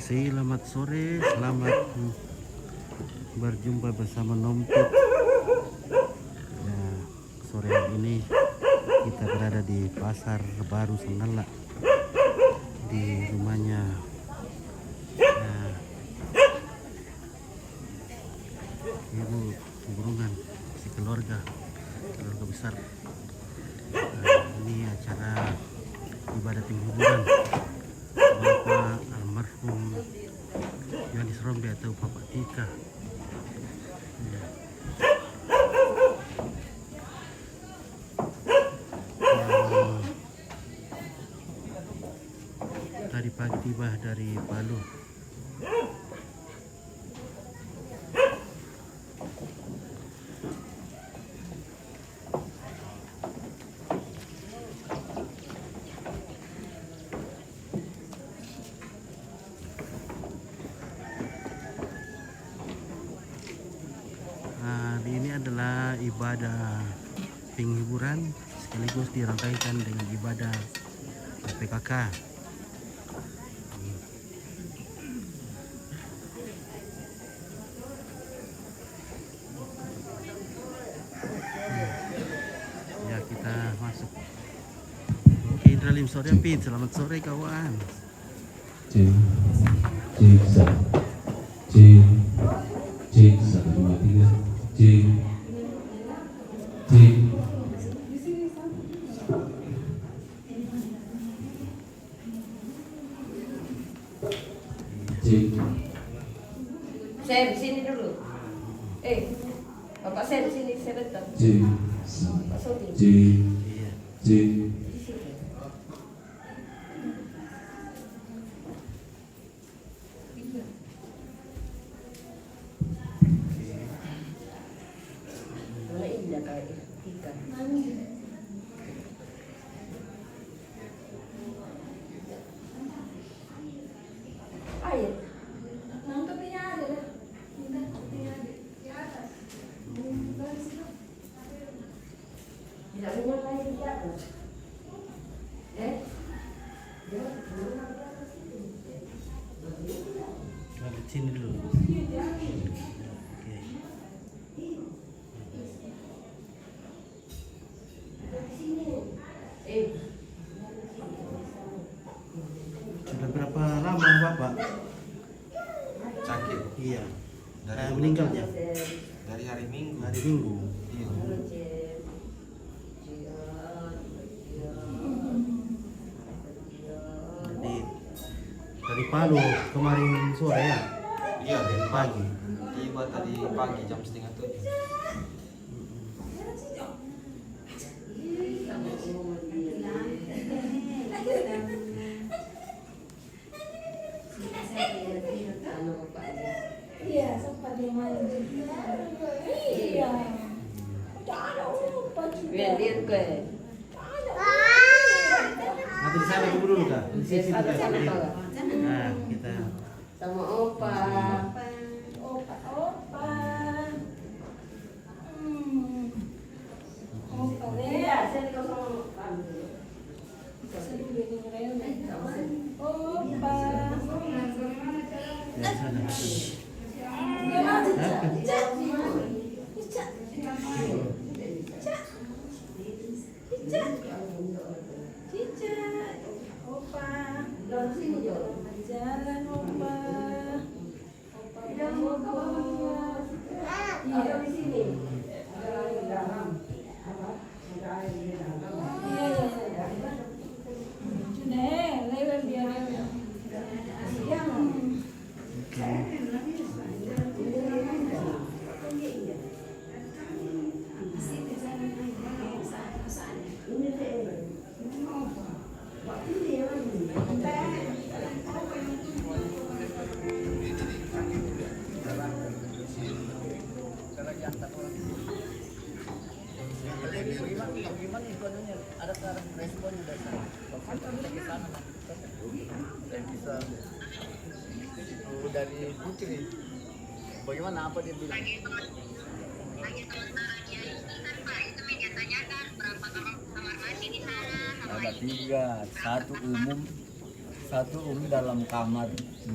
Selamat sore, selamat berjumpa bersama Nompit. Ya, sore hari ini kita berada di Pasar Baru Sengala, di rumahnya ibu burungan, si keluarga besar. Ini acara ibadah penghiburan Bapak almarhum Yohanes Rombe atau Bapak Tika. Ya. Tadi pagi tiba dari Palu. Ini adalah ibadah penghiburan sekaligus dirangkaikan dengan ibadah PKK. Ya, kita masuk. Oke, Indralim sore Pit. Selamat sore kawan. Cek 1 2 3 cek Saya di sini dulu. Bapak saya di sini sebentar. Pak Soti. Mana indah kayak Tika. Ayo. Nangkepnya ada deh. Nangkepnya di atas. Tidak boleh lagi di atas. Di sini dulu. Sudah berapa lama Bapak Sakit iya dari meninggalnya? dari hari Minggu. Hari Minggu. Iya. Jadi dari Palu kemarin sore ya? Iya, dari Pagi. Tiba tadi pagi jam 6:30. Iya, sempat dia main. Iya. Lihat gue. Nanti di sana dulu kak. Di sini Ada Kak. sana kau. Nah kita Sama opa. Opa. Opa deh. Iya, saya kau sama opa. Opa. dari sana. Jalan opa. Iya di sini. Lewat biar Gimana itu anunya? Ada responnya dari sana. Kalau kita sana saya bisa itu dari Putri. Bagaimana apa dia bilang? Ada 3, 1 umum, satu dalam kamar 2,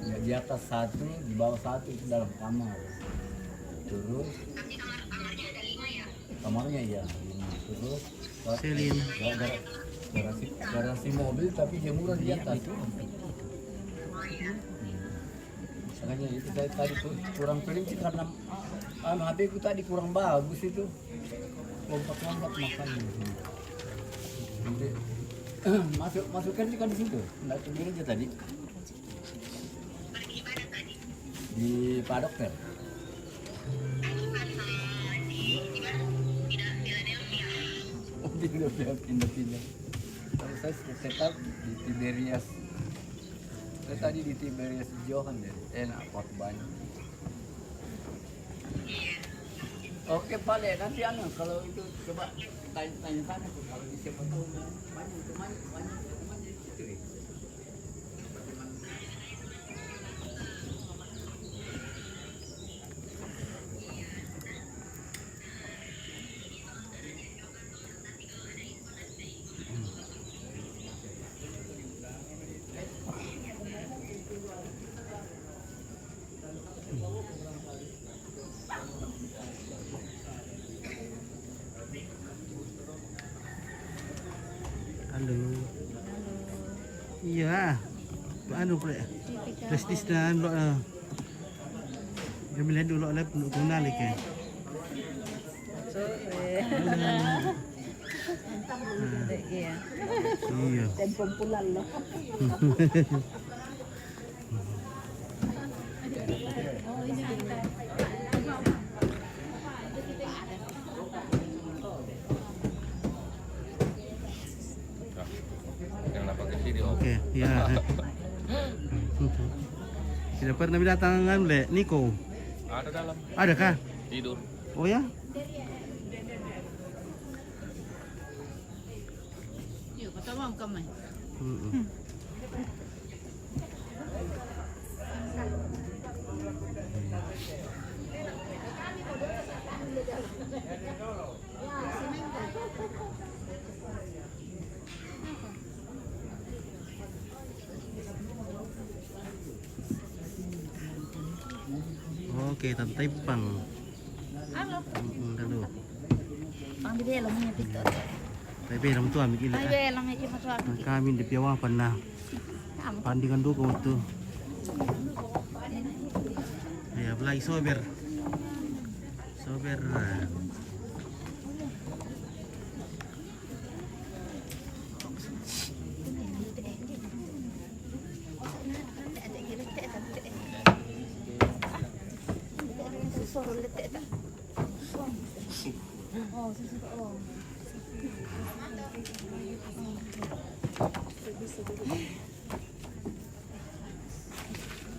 ya, di atas 1, di bawah 1 itu dalam kamar. Terus kamarnya ya 5. Terus Selin. garasi mobil tapi jemuran di atas. Makanya itu saya tadi tuh kurang perinci karena HP ku tadi kurang bagus itu. Lompat-lompat makanya. Jadi, masukkan juga di situ. Enggak sendiri aja tadi. Di Pak Dokter. Oh, pindah-pindah. Kalau saya tetap di Tiberias. Saya tadi di Tiberias Johan deh. Enak kok banyak. Oke Pak Le, nanti kalau itu coba tanya sana tuh kalau di siapa tahu banyak itu deh. Halo. Iya. Anu pula. Prestis dan lo. Jamilah dulu oleh pengguna lagi. Iya. Iya. Tempo pulang loh. Oke, ya. Tidak pernah datang Le, Niko. Ada dalam Ada kah? tidur. Oh ya? Yuk, patawang kamay. Oke, Tante Pang. Halo. Dulu. Ang bide lang niya dito. Tapi orang tua mikir Ay, be lang niya maswag. kami di Piawang pernah pandingan dukung itu. Ya, apalagi sober. Sober. Suruh letak tak. Oh, susu oh.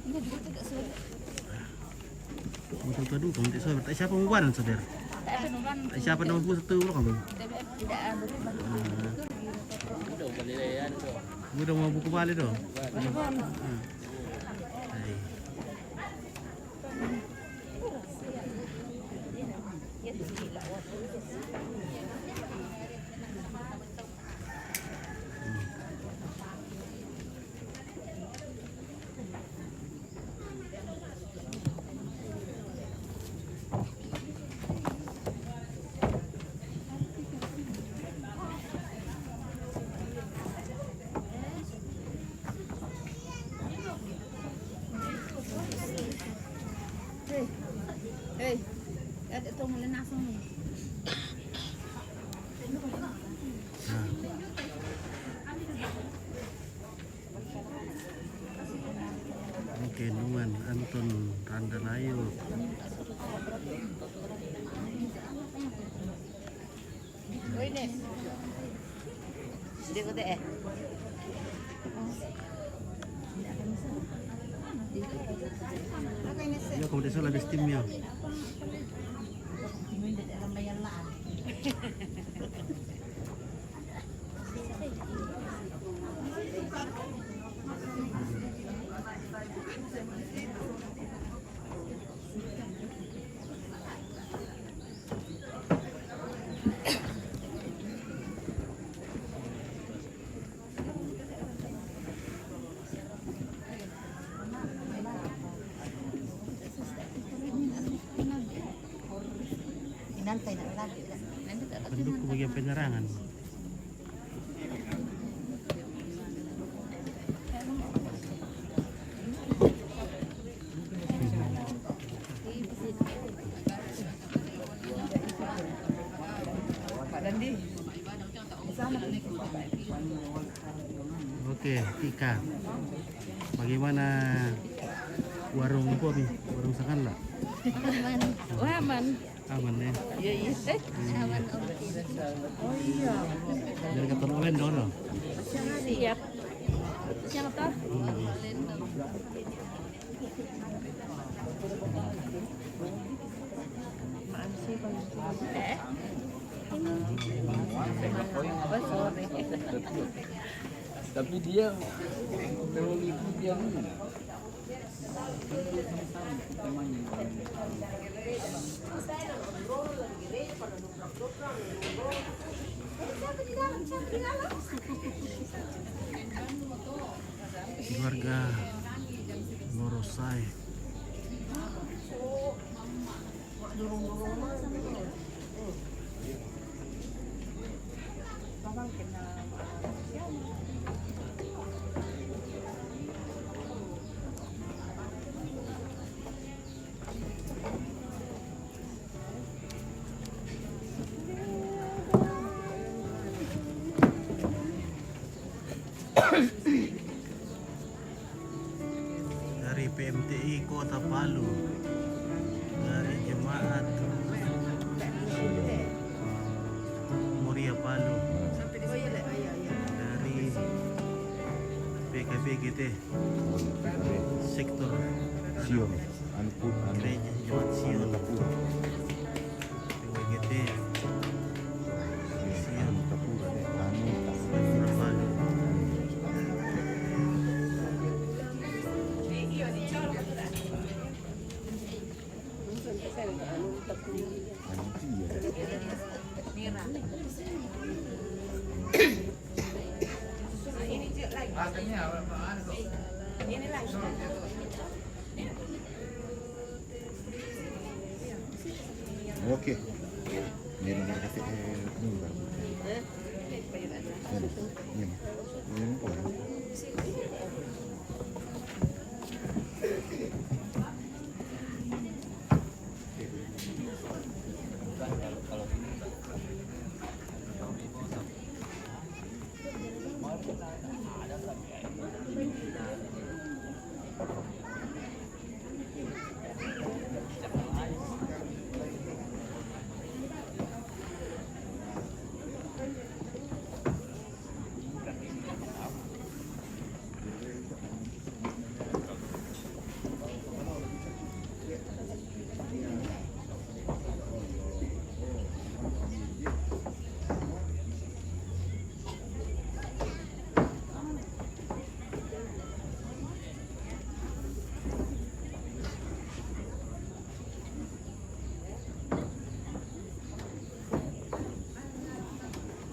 Ini dia tidak suruh. Betul tadi kamu tidak sober. Tak siapa mengubah sober. Tak ada nuran. Tak siapa nama pun satu loh kamu. Tidak ada. Udah mau buku balik doh. Hei, ada tu mulai nasang ni. Oke, Numan Anton Randalayu. Oi ni. Dia kata Ya, kamu tidak salah di Steam-nya. lantai nak lagi. Pendukung bagian penerangan. Pak Dandi. Sana. Oke, Tika. Bagaimana warung Bu Abi? Warung Sakan lah. Aman. Oh, aman. Aman ya. Iya, iya. Aman Om. Oh iya. Dari kantor Olen dulu. Siap. Siap toh? Eh? Apa sore? Tapi dia memang itu dia ni. Keluarga Lorosai. Dari PMTI Kota Palu, dari jemaat Muria Palu, dari PKBGT sektor Sion, Anput, gereja Jemaat Sion, PKBGT Sion, Kapura, Pura Palu. Okey. Ni nak kasi ni ba? Ni. Ni pun.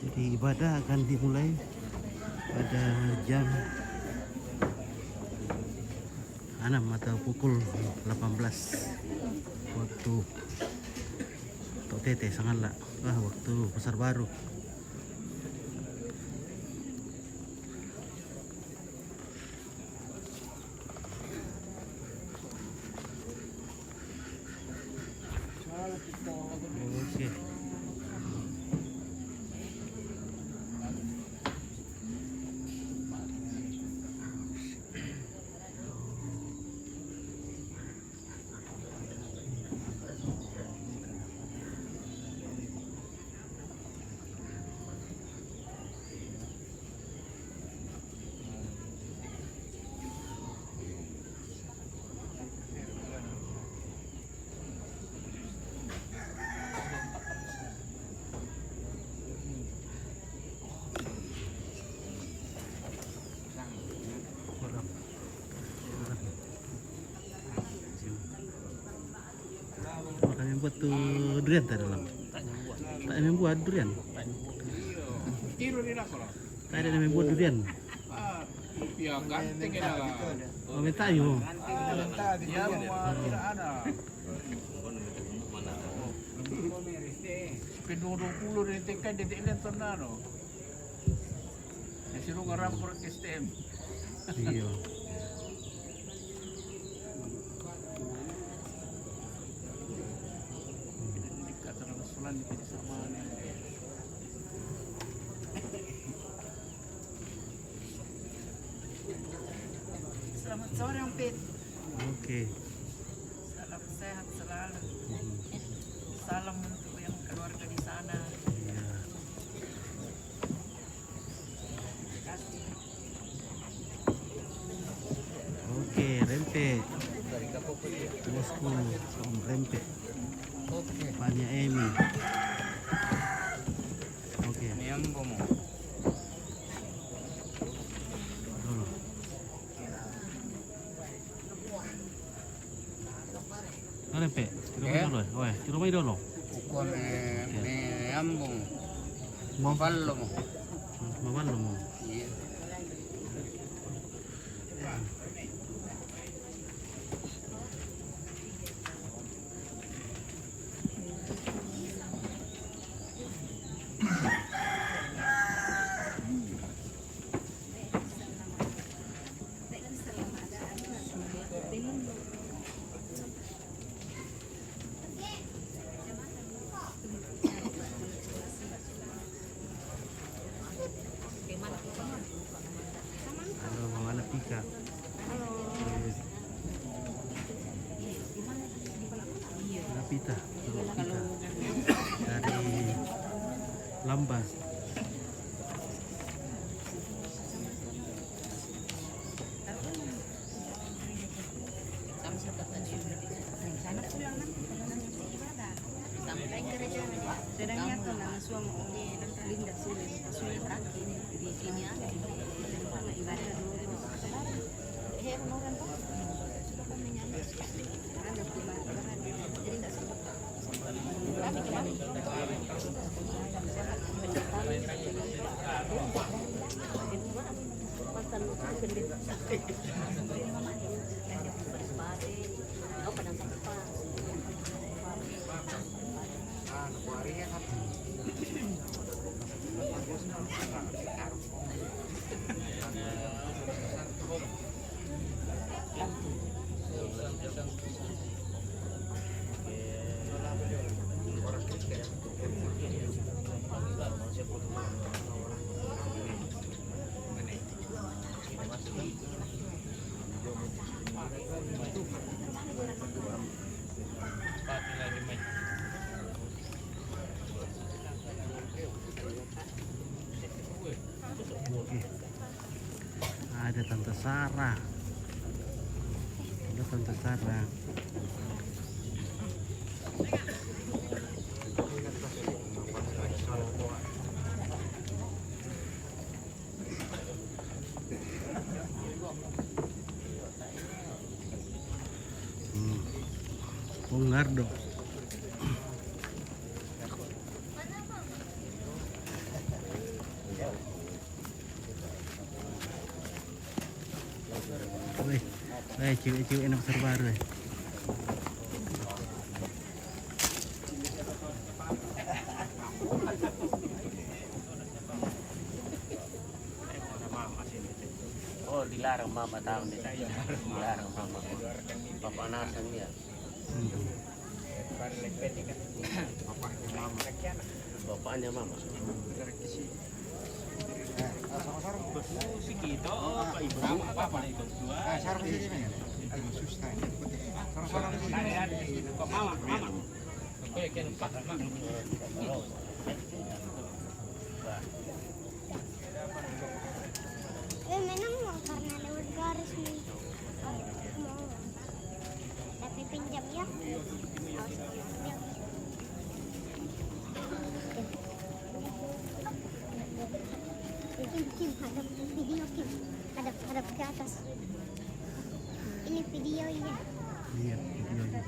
Jadi ibadah akan dimulai pada jam 6 atau pukul 18 waktu Tok Tete sangatlah waktu Pasar Baru. Oke. Kami buat tuh durian tadi dalam. Tak ada yang buat durian. Tak ada yang buat durian. Ya ganting kita lah. Oh, minta ayo. Dia tidak ada. P220 rin tingkay di elementor na no. Nasiro nga rampor STM. Iya. Hindi ka talaga sulan di sama niya. Selamat sore Om Pit. Oke. Salam sehat selalu. Mhm. Salam untuk yang keluarga di sana. Iya. Oke, Rempe. Bosku, Om Rempe. Oke. Panya Emi. Oke, Miyambo mo. dulu. Rempe, tirumay dulu. Oke, tirumay dulu. Uko miyambo mo. Mapalo mo. Mawalo mo. Iya. Halo, Mama Napika. Napita, Napita dari Lambas. Sampai gereja sedangnya tuh nama suami Linda sulit sulit terakhir di sini aja sama ibadah dulu. Orang tuh sudah kami nyanyi ada jadi nggak sempat. Tapi coba pasal gede. Oh padang sampah. Oke. Ada Tante Sarah. Ada Tante Sarah. Pongardo. Weh, cewek-cewek enak terbaru. Oh, dilarang mama tahu nih. Dilarang mama. Papanasan dia. Bapaknya mama. Si Kito, Pak Ibu, apa nih ikut dua? Sarap di sini. Susah. Sarap di sini. Mama. Oke, kan Pak. Memang mau karena lewat garis nih. Mau. Tapi pinjam ya. Kim, hadap video Kim. Hadap ke atas. Ini videonya. Iya, videonya.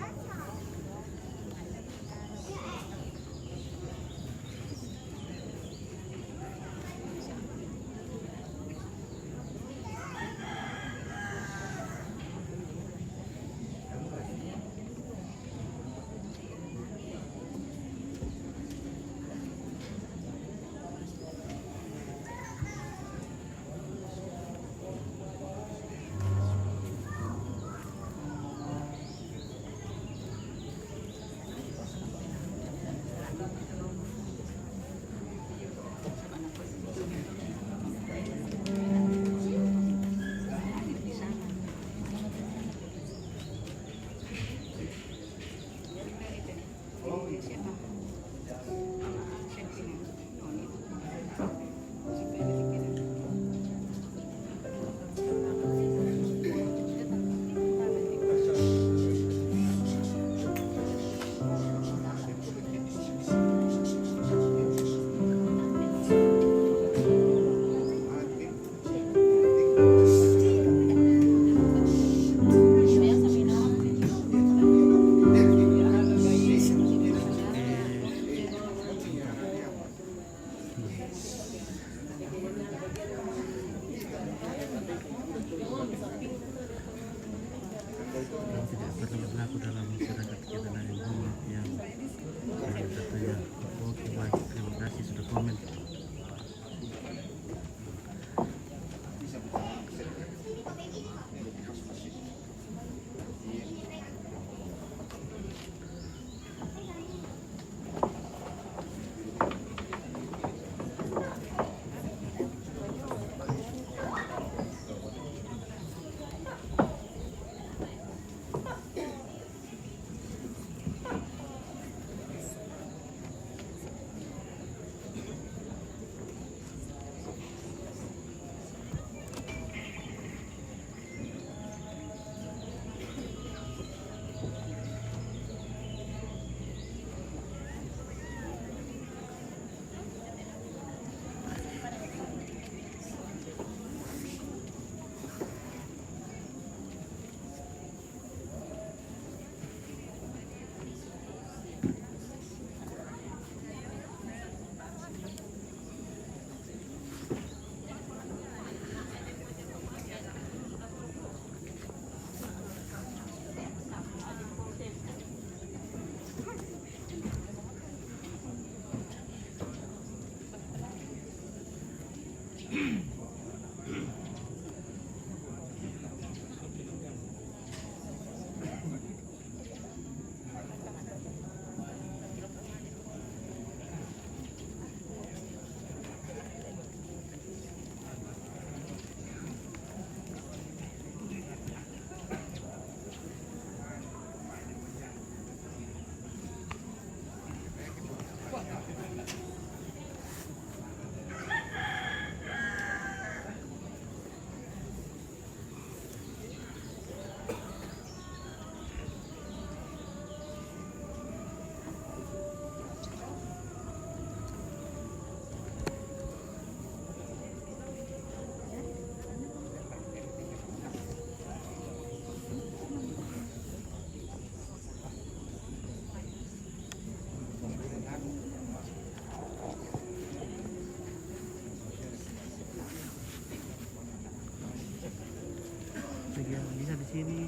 Sige, bisa di sini.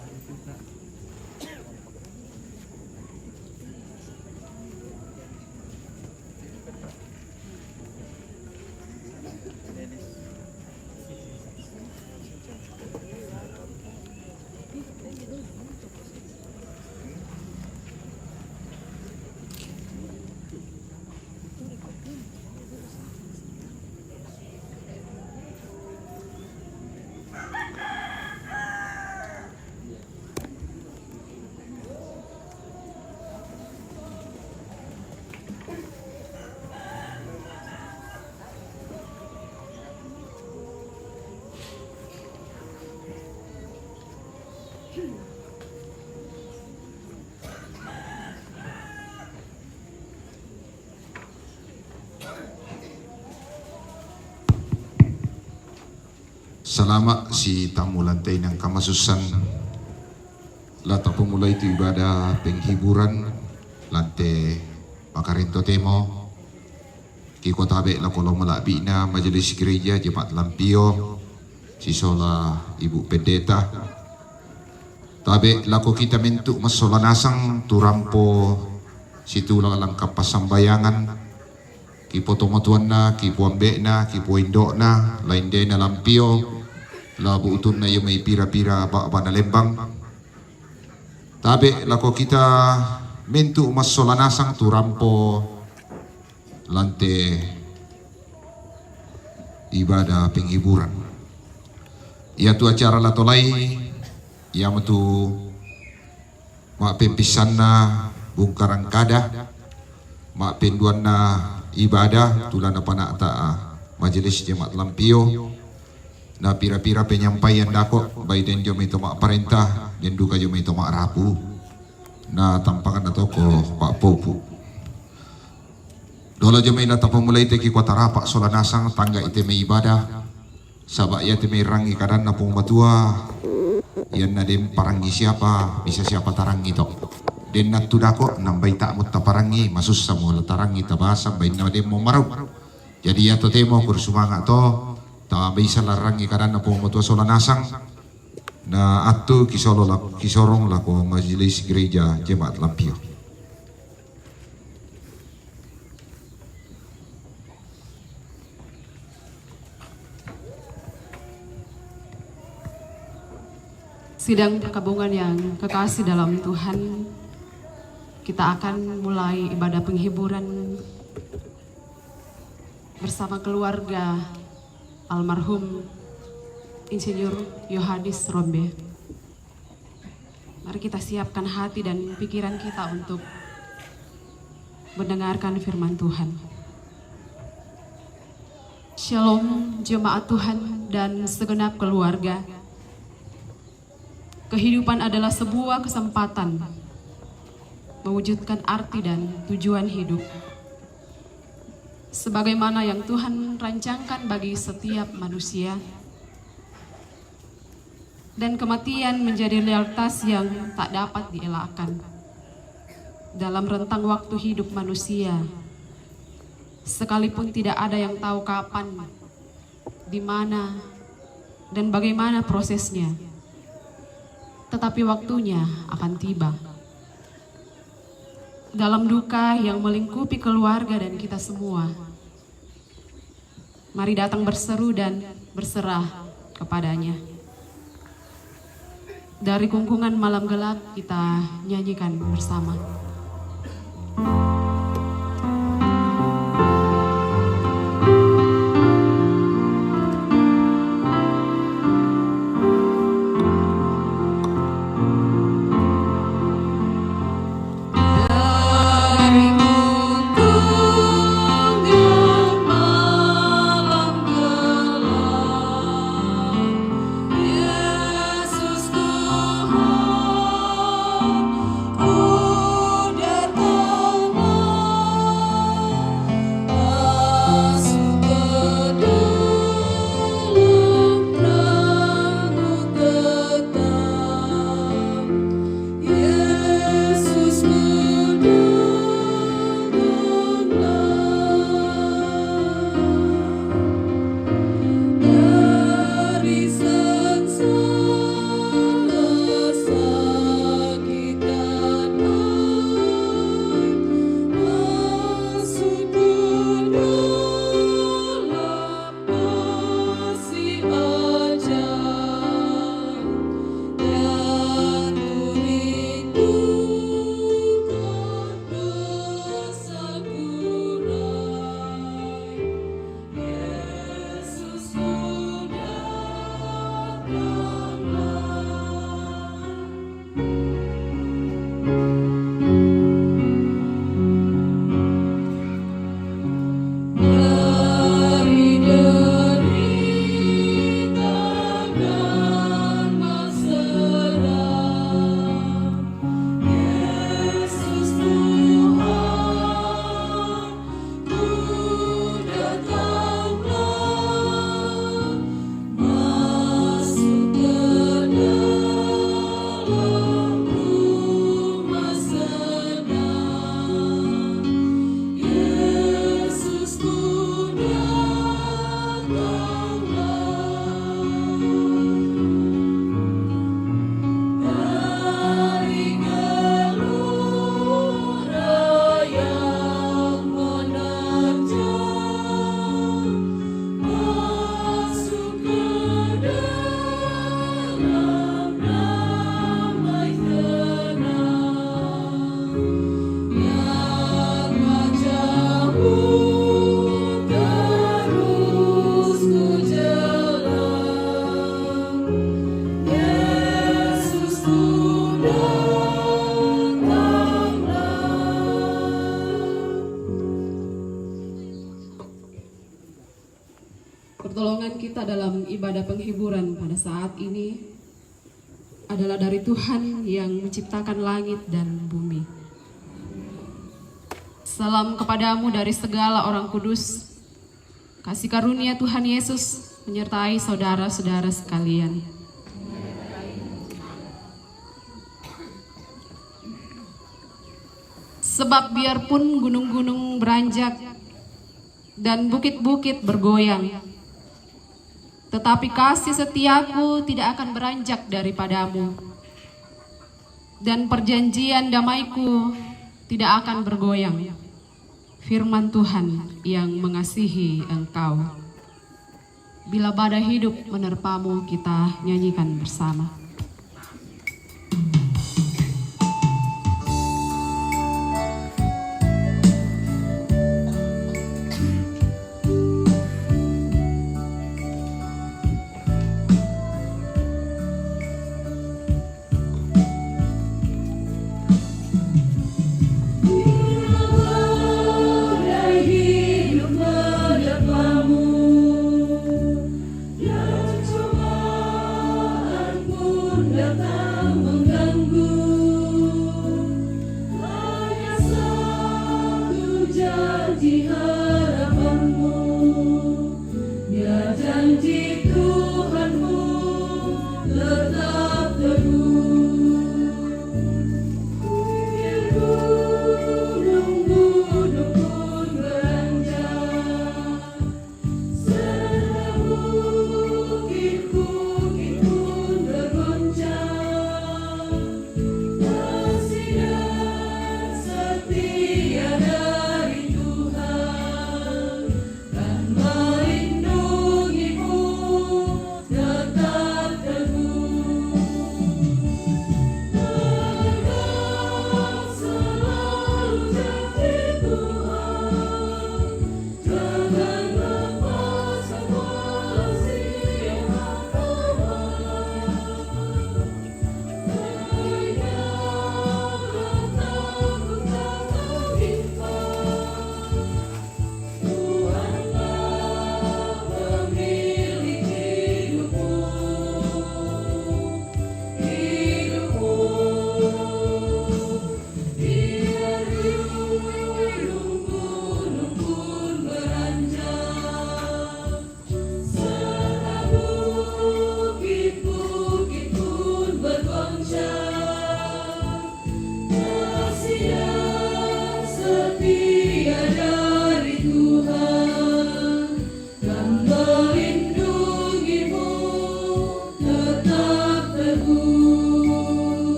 Ada juga. Selama si tamu lantai ng kamasusan lata pemulai itu ibadah penghiburan lantai Makarinto Temo kiko tabe la kolong malabi na majelis gereja Jemaat Lampio sisola Ibu Pendeta tabe lako kita mentuk masola nasang turampo situ langkap pasambayangan kipo tomotuan na kipo ambek na kipo indok na lain de na Lampio labu utun na yung may pira-pira ba na lembang tabe lako kita mentu mas solanasang turampo lante ibadah penghiburan ia tu acara latolai ia metu mak pempisan na bungkaran kada mak penduan na ibadah tulan apa nak tak majelis Jemaat Lampio na pira-pira penyampaian dako baik dan jom itu mak perintah dan duka jom itu mak rapu na tampakan atau ko Pak Popu dola jom ina tapa mulai teki kota rapak solanasang tangga iteme ibadah sabak ya teme rangi kadan napung matua yan na dem parangi siapa bisa siapa tarangi tok den natu dako nambai tak mutta parangi masus samula tarangi tabasa bain na dem mo marau jadi ya to temo kursumangat to tak bisa larangi karena po moto solanasang na atu kisorong lako majelis gereja Jemaat Lampio. Sidang perkabungan yang kekasih dalam Tuhan, kita akan mulai ibadah penghiburan bersama keluarga almarhum Insinyur Yohanes Rombe. Mari kita siapkan hati dan pikiran kita untuk mendengarkan firman Tuhan. Shalom jemaat Tuhan dan segenap keluarga. Kehidupan adalah sebuah kesempatan mewujudkan arti dan tujuan hidup sebagaimana yang Tuhan rancangkan bagi setiap manusia, dan kematian menjadi realitas yang tak dapat dielakkan dalam rentang waktu hidup manusia, sekalipun tidak ada yang tahu kapan, di mana, dan bagaimana prosesnya. Tetapi waktunya akan tiba. Dalam duka yang melingkupi keluarga dan kita semua, mari datang berseru dan berserah kepadanya. Dari kungkungan malam gelap kita nyanyikan bersama. Pertolongan kita dalam ibadah penghiburan pada saat ini adalah dari Tuhan yang menciptakan langit dan bumi. Salam kepadamu dari segala orang kudus. Kasih karunia Tuhan Yesus menyertai saudara-saudara sekalian. Sebab biarpun gunung-gunung beranjak dan bukit-bukit bergoyang, tetapi kasih setiaku tidak akan beranjak daripadamu, dan perjanjian damaiku tidak akan bergoyang. Firman Tuhan yang mengasihi engkau. Bila badai hidup menerpamu, kita nyanyikan bersama.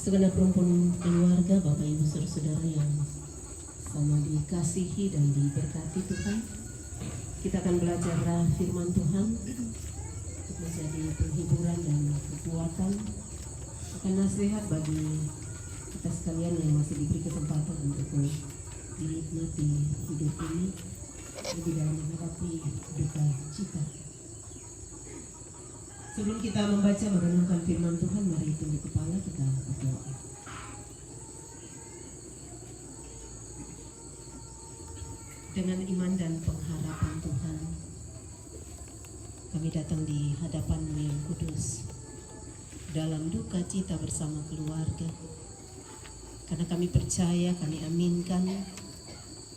Segenap rumpun keluarga, Bapak Ibu Saudara yang sama dikasihi dan diberkati Tuhan, kita akan belajar firman Tuhan untuk menjadi penghiburan dan kekuatan, akan nasihat bagi kita sekalian yang masih diberi kesempatan untuk menikmati hidup ini lebih dalam menghadapi duka cita. Sebelum kita membaca merenungkan firman Tuhan, mari tunduk kepala kita berdoa. Dengan iman dan pengharapan Tuhan, kami datang di hadapan-Mu yang kudus dalam duka cita bersama keluarga. Karena kami percaya, kami aminkan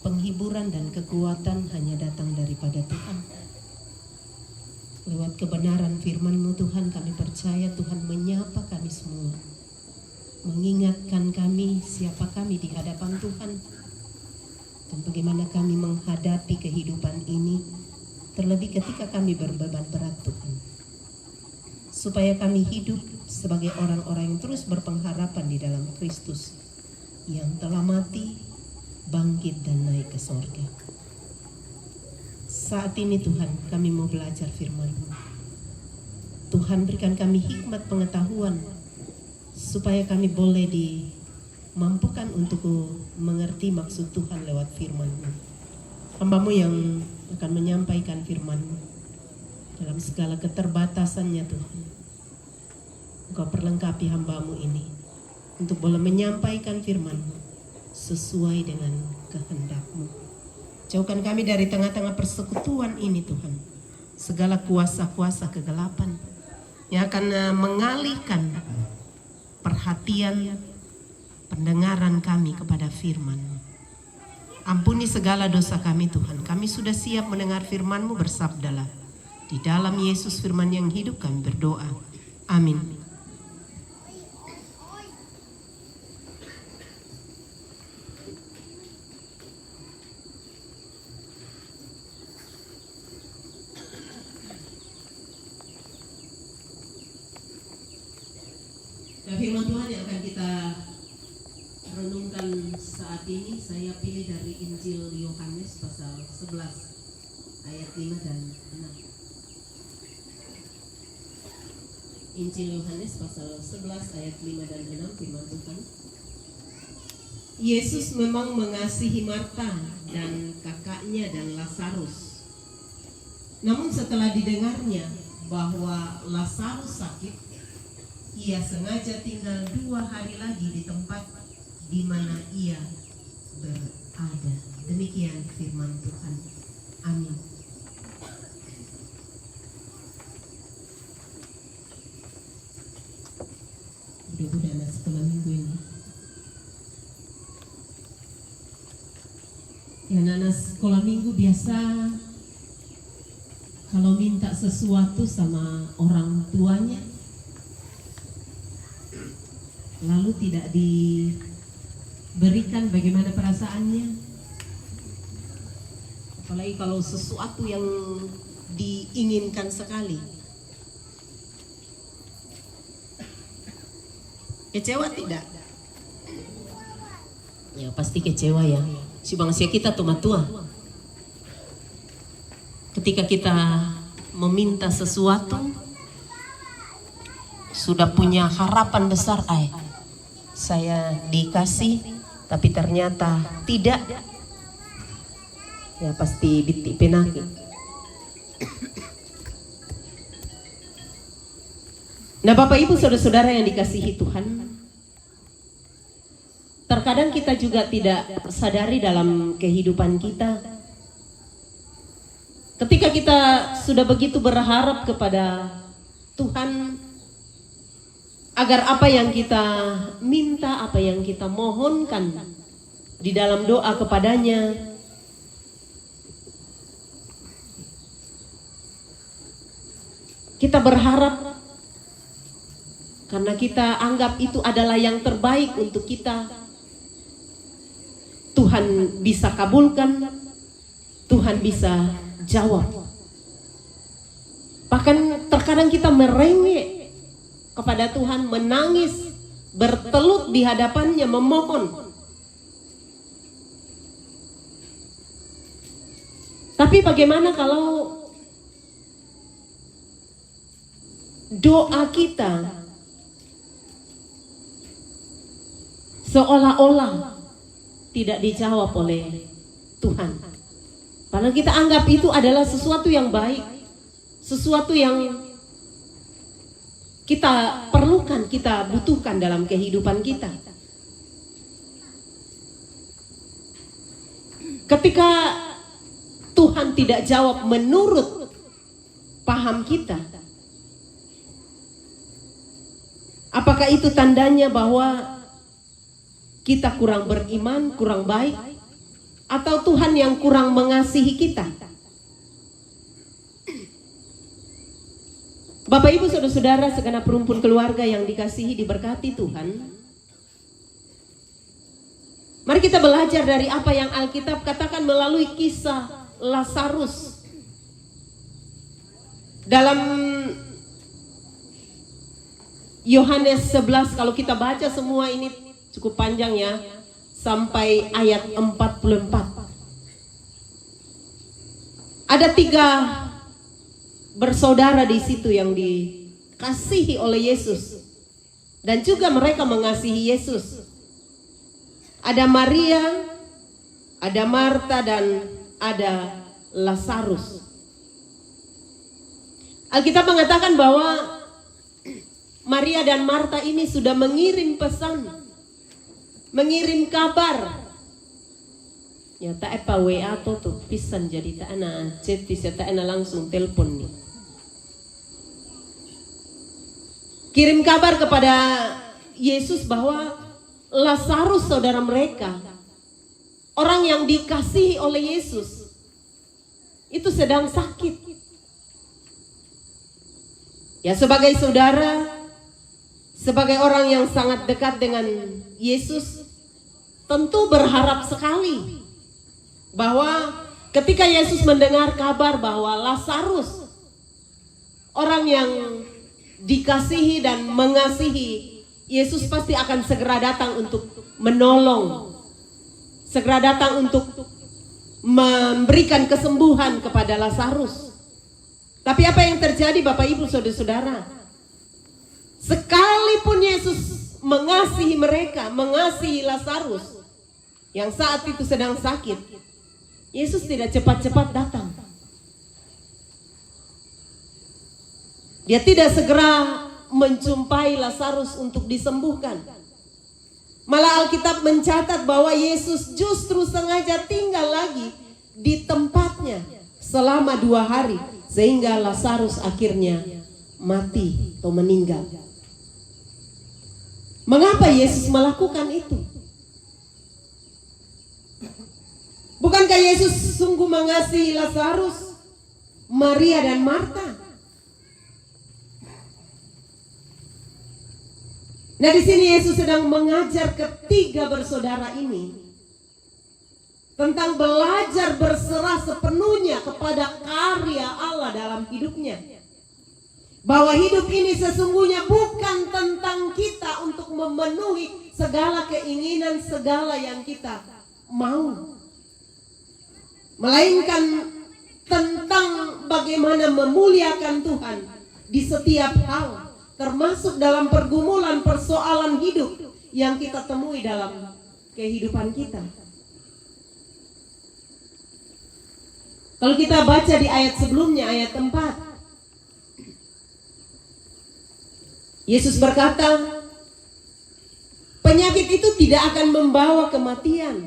penghiburan dan kekuatan hanya datang daripada Tuhan. Lewat kebenaran firman-Mu Tuhan, kami percaya Tuhan menyapa kami semua, mengingatkan kami siapa kami di hadapan Tuhan, dan bagaimana kami menghadapi kehidupan ini, terlebih ketika kami berbeban berat Tuhan. Supaya kami hidup sebagai orang-orang yang terus berpengharapan di dalam Kristus, yang telah mati, bangkit dan naik ke sorga. Saat ini Tuhan, kami mau belajar firman-Mu. Tuhan, berikan kami hikmat pengetahuan supaya kami boleh dimampukan untuk mengerti maksud Tuhan lewat firman-Mu. Hamba-Mu yang akan menyampaikan firman-Mu dalam segala keterbatasannya Tuhan. Engkau perlengkapi hamba-Mu ini untuk boleh menyampaikan firman-Mu sesuai dengan kehendak-Mu. Jauhkan kami dari tengah-tengah persekutuan ini Tuhan, segala kuasa-kuasa kegelapan yang akan mengalihkan perhatian pendengaran kami kepada firman-Mu. Ampuni segala dosa kami Tuhan, kami sudah siap mendengar firman-Mu, bersabdalah. Di dalam Yesus firman yang hidup kami berdoa. Amin. Nah, firman Tuhan yang akan kita renungkan saat ini saya pilih dari Injil Yohanes pasal 11 ayat 5 dan 6. Injil Yohanes pasal 11 ayat 5 dan 6 firman Tuhan. Yesus memang mengasihi Marta dan kakaknya dan Lazarus. Namun setelah didengarnya bahwa Lazarus sakit, ia sengaja tinggal 2 hari lagi di tempat di mana ia berada. Demikian firman Tuhan. Amin. Mudah-mudahan sekolah minggu ini, ya, anak sekolah minggu biasa kalau minta sesuatu sama orang tuanya lalu tidak diberikan, bagaimana perasaannya? Apalagi kalau sesuatu yang diinginkan sekali. Kecewa tidak? Ya pasti kecewa ya. Si bangsa kita tua. Ketika kita meminta sesuatu, sudah punya harapan besar, saya dikasih, tapi ternyata tidak. Ya pasti bitik penaki. Nah, Bapak Ibu saudara-saudara yang dikasihi Tuhan, terkadang kita juga tidak sadari dalam kehidupan kita, ketika kita sudah begitu berharap kepada Tuhan agar apa yang kita minta, apa yang kita mohonkan di dalam doa kepadanya, kita berharap karena kita anggap itu adalah yang terbaik untuk kita. Tuhan bisa kabulkan, Tuhan bisa jawab. Bahkan terkadang kita merengek kepada Tuhan, menangis, bertelut di hadapannya, memohon. Tapi bagaimana kalau doa kita seolah-olah tidak dijawab oleh Tuhan? Padahal kita anggap itu adalah sesuatu yang baik, sesuatu yang kita perlukan, kita butuhkan dalam kehidupan kita. Ketika Tuhan tidak jawab menurut paham kita, apakah itu tandanya bahwa kita kurang beriman, kurang baik, atau Tuhan yang kurang mengasihi kita? Bapak Ibu saudara-saudara segenap rumpun keluarga yang dikasihi diberkati Tuhan, mari kita belajar dari apa yang Alkitab katakan melalui kisah Lazarus. Dalam Yohanes 11, kalau kita baca semua ini cukup panjang ya, sampai ayat 44. Ada 3 bersaudara di situ yang dikasihi oleh Yesus, dan juga mereka mengasihi Yesus. Ada Maria, ada Marta, dan ada Lazarus. Alkitab mengatakan bahwa Maria dan Marta ini sudah mengirim pesan, mengirim kabar. Ya tak apa WA tuh pisan, jadi tak ana chat, tak ana langsung telepon nih. Kirim kabar kepada Yesus bahwa Lazarus saudara mereka, orang yang dikasihi oleh Yesus, itu sedang sakit. Ya sebagai saudara, sebagai orang yang sangat dekat dengan Yesus, tentu berharap sekali bahwa ketika Yesus mendengar kabar bahwa Lazarus, orang yang dikasihi dan mengasihi Yesus, pasti akan segera datang untuk menolong, segera datang untuk memberikan kesembuhan kepada Lazarus. Tapi apa yang terjadi Bapak Ibu saudara-saudara? Sekalipun Yesus mengasihi mereka, mengasihi Lazarus yang saat itu sedang sakit, Yesus tidak cepat-cepat datang. Dia tidak segera menjumpai Lazarus untuk disembuhkan. Malah Alkitab mencatat bahwa Yesus justru sengaja tinggal lagi di tempatnya selama 2 hari, sehingga Lazarus akhirnya mati atau meninggal. Mengapa Yesus melakukan itu? Bukankah Yesus sungguh mengasihi Lazarus, Maria dan Marta? Nah, di sini Yesus sedang mengajar ketiga bersaudara ini tentang belajar berserah sepenuhnya kepada karya Allah dalam hidupnya. Bahwa hidup ini sesungguhnya bukan tentang kita untuk memenuhi segala keinginan, segala yang kita mau, melainkan tentang bagaimana memuliakan Tuhan di setiap hal, termasuk dalam pergumulan persoalan hidup yang kita temui dalam kehidupan kita. Kalau kita baca di ayat sebelumnya, ayat 4, Yesus berkata, penyakit itu tidak akan membawa kematian,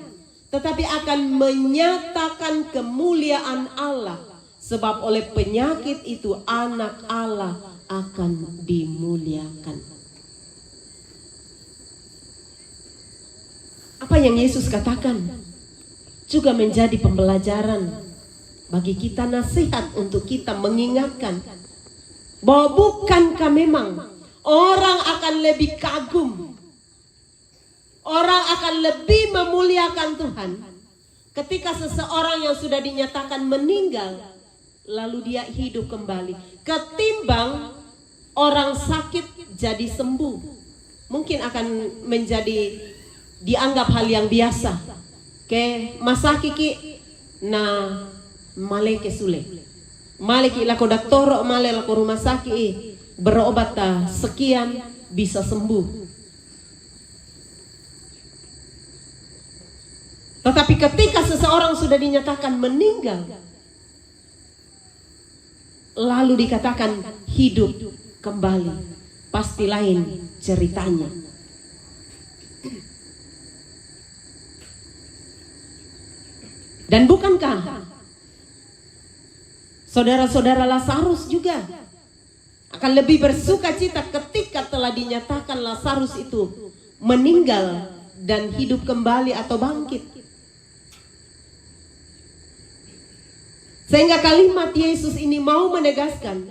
tetapi akan menyatakan kemuliaan Allah. Sebab oleh penyakit itu anak Allah akan dimuliakan. Apa yang Yesus katakan juga menjadi pembelajaran bagi kita, nasihat untuk kita mengingatkan bahwa bukankah memang orang akan lebih kagum, orang akan lebih memuliakan Tuhan ketika seseorang yang sudah dinyatakan meninggal lalu dia hidup kembali, ketimbang orang sakit jadi sembuh. Mungkin akan menjadi dianggap hal yang biasa. Ke masakiki na maleke sule, maleki lako daktoro, male lako rumah sakit berobat sekian bisa sembuh. Tetapi ketika seseorang sudah dinyatakan meninggal, lalu dikatakan hidup kembali, pasti lain ceritanya. Dan bukankah saudara-saudara Lazarus juga akan lebih bersuka cita ketika telah dinyatakan Lazarus itu meninggal dan hidup kembali atau bangkit? Sehingga kalimat Yesus ini mau menegaskan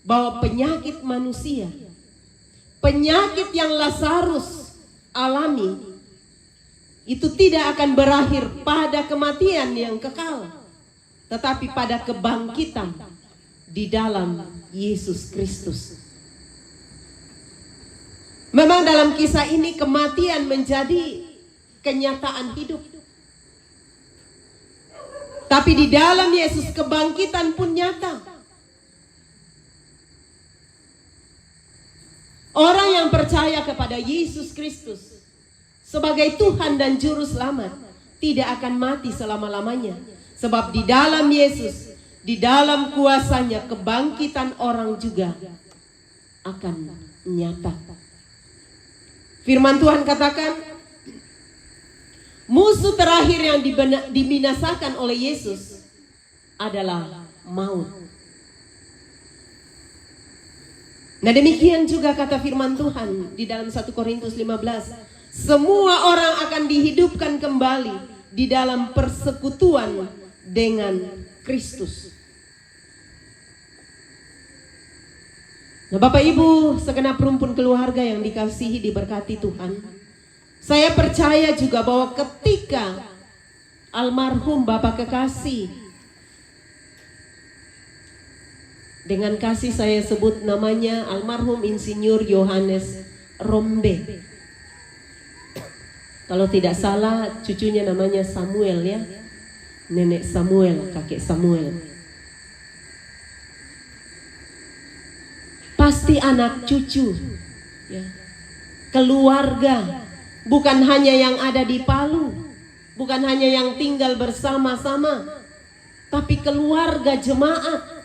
bahwa penyakit manusia, penyakit yang Lazarus alami, itu tidak akan berakhir pada kematian yang kekal, tetapi pada kebangkitan di dalam Yesus Kristus. Memang dalam kisah ini kematian menjadi kenyataan hidup, tapi di dalam Yesus kebangkitan pun nyata. Orang yang percaya kepada Yesus Kristus sebagai Tuhan dan Juru Selamat tidak akan mati selama-lamanya. Sebab di dalam Yesus, di dalam kuasanya, kebangkitan orang juga akan nyata. Firman Tuhan katakan, musuh terakhir yang dibinasakan oleh Yesus adalah maut. Nah, demikian juga kata firman Tuhan di dalam 1 Korintus 15. Semua orang akan dihidupkan kembali di dalam persekutuan dengan Kristus. Nah, Bapak Ibu segenap rumpun keluarga yang dikasihi diberkati Tuhan, saya percaya juga bahwa ketika almarhum Bapak kekasih, dengan kasih saya sebut namanya almarhum Insinyur Yohanes Rombe. Kalau tidak salah cucunya namanya Samuel ya. Nenek Samuel, kakek Samuel. Pasti anak cucu Ya. Keluarga bukan hanya yang ada di Palu, bukan hanya yang tinggal bersama-sama, tapi keluarga jemaat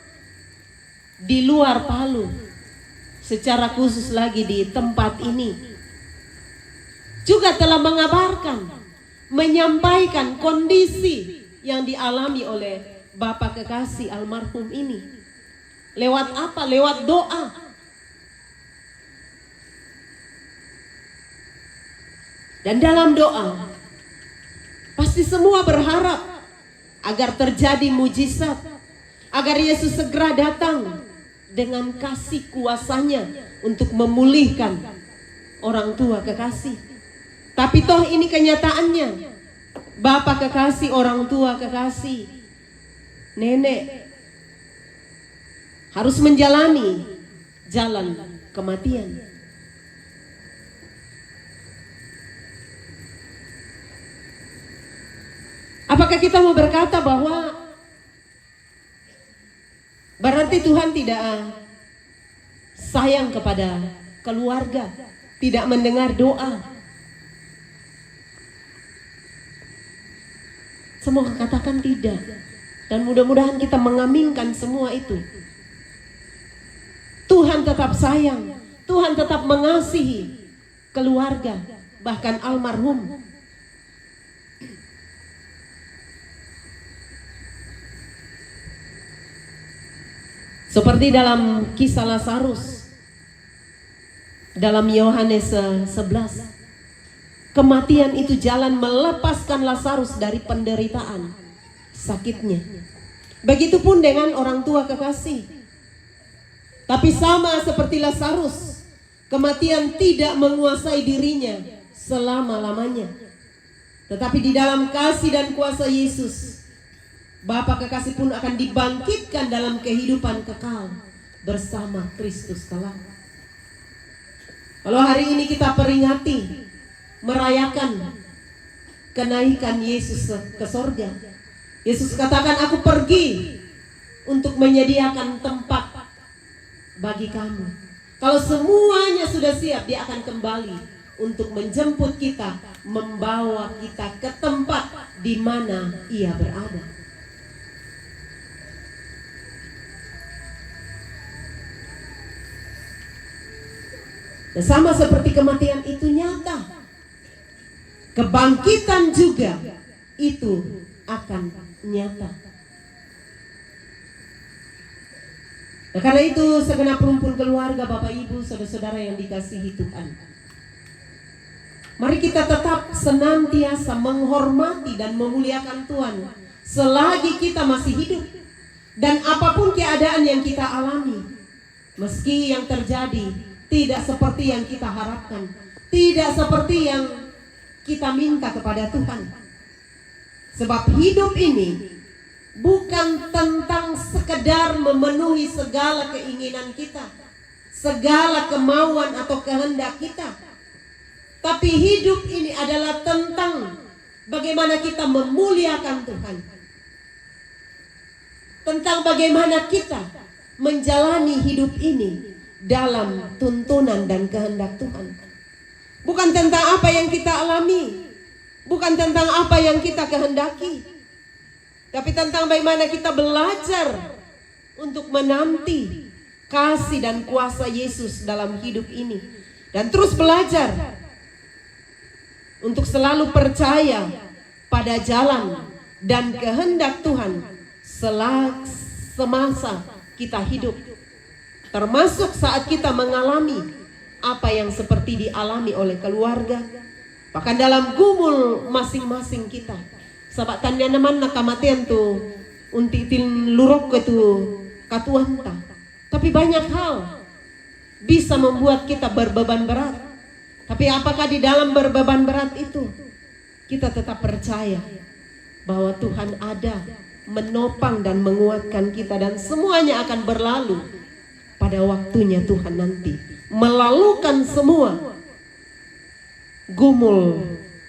di luar Palu, secara khusus lagi di tempat ini, juga telah mengabarkan, menyampaikan kondisi yang dialami oleh Bapak kekasih almarhum ini. Lewat apa? Lewat doa. Dan dalam doa, pasti semua berharap agar terjadi mujizat, agar Yesus segera datang dengan kasih kuasanya untuk memulihkan orang tua kekasih. Tapi toh ini kenyataannya, bapak kekasih, orang tua kekasih, nenek harus menjalani jalan kematian. Apakah kita mau berkata bahwa berarti Tuhan tidak sayang kepada keluarga, tidak mendengar doa? Semoga katakan tidak. Dan mudah-mudahan kita mengaminkan semua itu. Tuhan tetap sayang, Tuhan tetap mengasihi keluarga, bahkan almarhum. Seperti dalam kisah Lazarus dalam Yohanes 11, kematian itu jalan melepaskan Lazarus dari penderitaan sakitnya. Begitupun dengan orang tua kekasih. Tapi sama seperti Lazarus, kematian tidak menguasai dirinya selama-lamanya. Tetapi di dalam kasih dan kuasa Yesus, Bapa kekasih pun akan dibangkitkan dalam kehidupan kekal bersama Kristus kelak. Kalau hari ini kita peringati, merayakan kenaikan Yesus ke sorga, Yesus katakan, aku pergi untuk menyediakan tempat bagi kamu. Kalau semuanya sudah siap, dia akan kembali untuk menjemput kita, membawa kita ke tempat di mana ia berada. Dan sama seperti kematian itu nyata, kebangkitan juga itu akan nyata. Nah, karena itu segenap rumpun keluarga, Bapak Ibu, saudara-saudara yang dikasihi Tuhan, mari kita tetap senantiasa menghormati dan memuliakan Tuhan selagi kita masih hidup. Dan apapun keadaan yang kita alami, meski yang terjadi tidak seperti yang kita harapkan, tidak seperti yang kita minta kepada Tuhan. Sebab hidup ini bukan tentang sekedar memenuhi segala keinginan kita, segala kemauan atau kehendak kita. Tapi hidup ini adalah tentang bagaimana kita memuliakan Tuhan, tentang bagaimana kita menjalani hidup ini dalam tuntunan dan kehendak Tuhan. Bukan tentang apa yang kita alami, bukan tentang apa yang kita kehendaki, tapi tentang bagaimana kita belajar untuk menanti kasih dan kuasa Yesus dalam hidup ini, dan terus belajar untuk selalu percaya pada jalan dan kehendak Tuhan semasa kita hidup, termasuk saat kita mengalami apa yang seperti dialami oleh keluarga, bahkan dalam gumul masing-masing kita. Sahabat tanda naman nakamatian tu unti tin lurok itu katuanta. Tapi banyak hal bisa membuat kita berbeban berat. Tapi apakah di dalam berbeban berat itu kita tetap percaya bahwa Tuhan ada menopang dan menguatkan kita, dan semuanya akan berlalu pada waktunya Tuhan nanti, melalukan semua gumul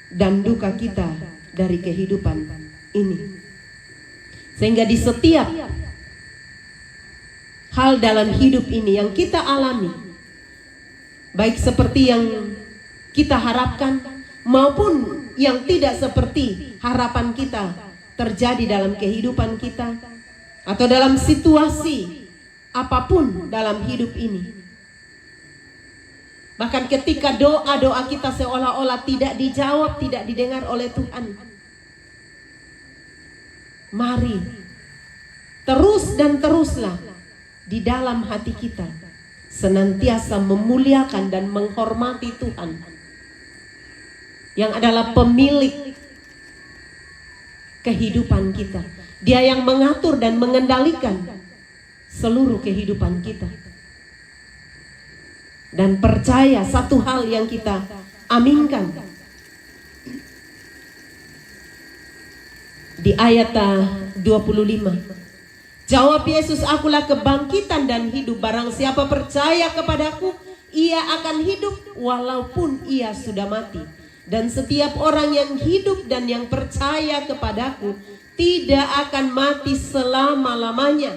dan duka kita dari kehidupan ini. Sehingga di setiap hal dalam hidup ini yang kita alami, baik seperti yang kita harapkan maupun yang tidak seperti harapan kita terjadi dalam kehidupan kita atau dalam situasi apapun dalam hidup ini. Bahkan ketika doa-doa kita seolah-olah tidak dijawab, tidak didengar oleh Tuhan, mari terus dan teruslah di dalam hati kita senantiasa memuliakan dan menghormati Tuhan yang adalah pemilik kehidupan kita. Dia yang mengatur dan mengendalikan seluruh kehidupan kita. Dan percaya satu hal yang kita aminkan. Di ayat 25. Jawab Yesus, akulah kebangkitan dan hidup. Barang siapa percaya kepadaku, ia akan hidup walaupun ia sudah mati. Dan setiap orang yang hidup dan yang percaya kepadaku tidak akan mati selama-lamanya.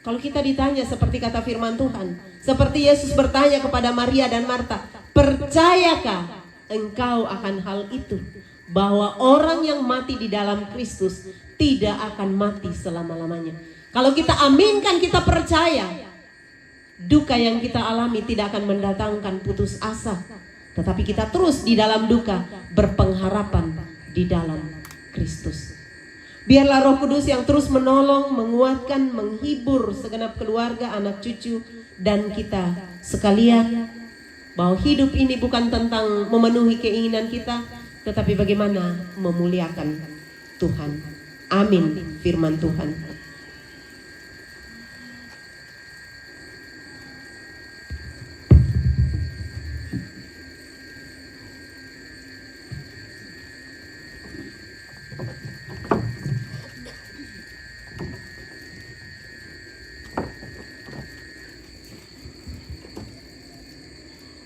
Kalau kita ditanya seperti kata firman Tuhan, seperti Yesus bertanya kepada Maria dan Marta, percayakah engkau akan hal itu? Bahwa orang yang mati di dalam Kristus tidak akan mati selama-lamanya. Kalau kita aminkan, kita percaya, duka yang kita alami tidak akan mendatangkan putus asa, tetapi kita terus di dalam duka berpengharapan di dalam Kristus. Biarlah Roh Kudus yang terus menolong, menguatkan, menghibur segenap keluarga, anak cucu, dan kita sekalian, bahwa hidup ini bukan tentang memenuhi keinginan kita, tetapi bagaimana memuliakan Tuhan. Amin, firman Tuhan.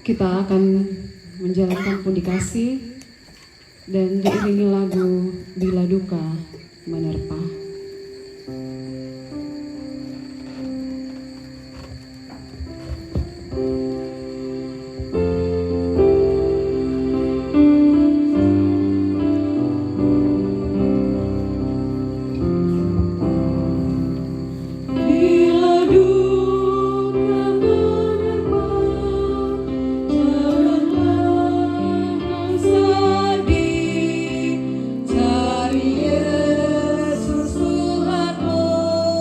Kita akan menjalankan pundi kasih dan diiringi lagu Bila Duka Menerpa. Cari Yesus Tuhanmu.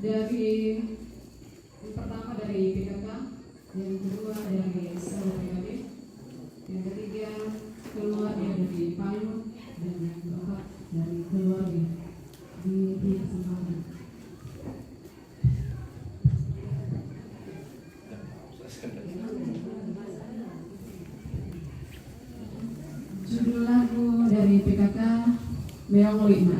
Dari yang pertama dari PKK, yang kedua dari seluruh PKB, yang ketiga keluarga dari Palu, dan yang keempat dari keluarga di pihak Sempawang. Judul lagu dari PKK Meong Lima.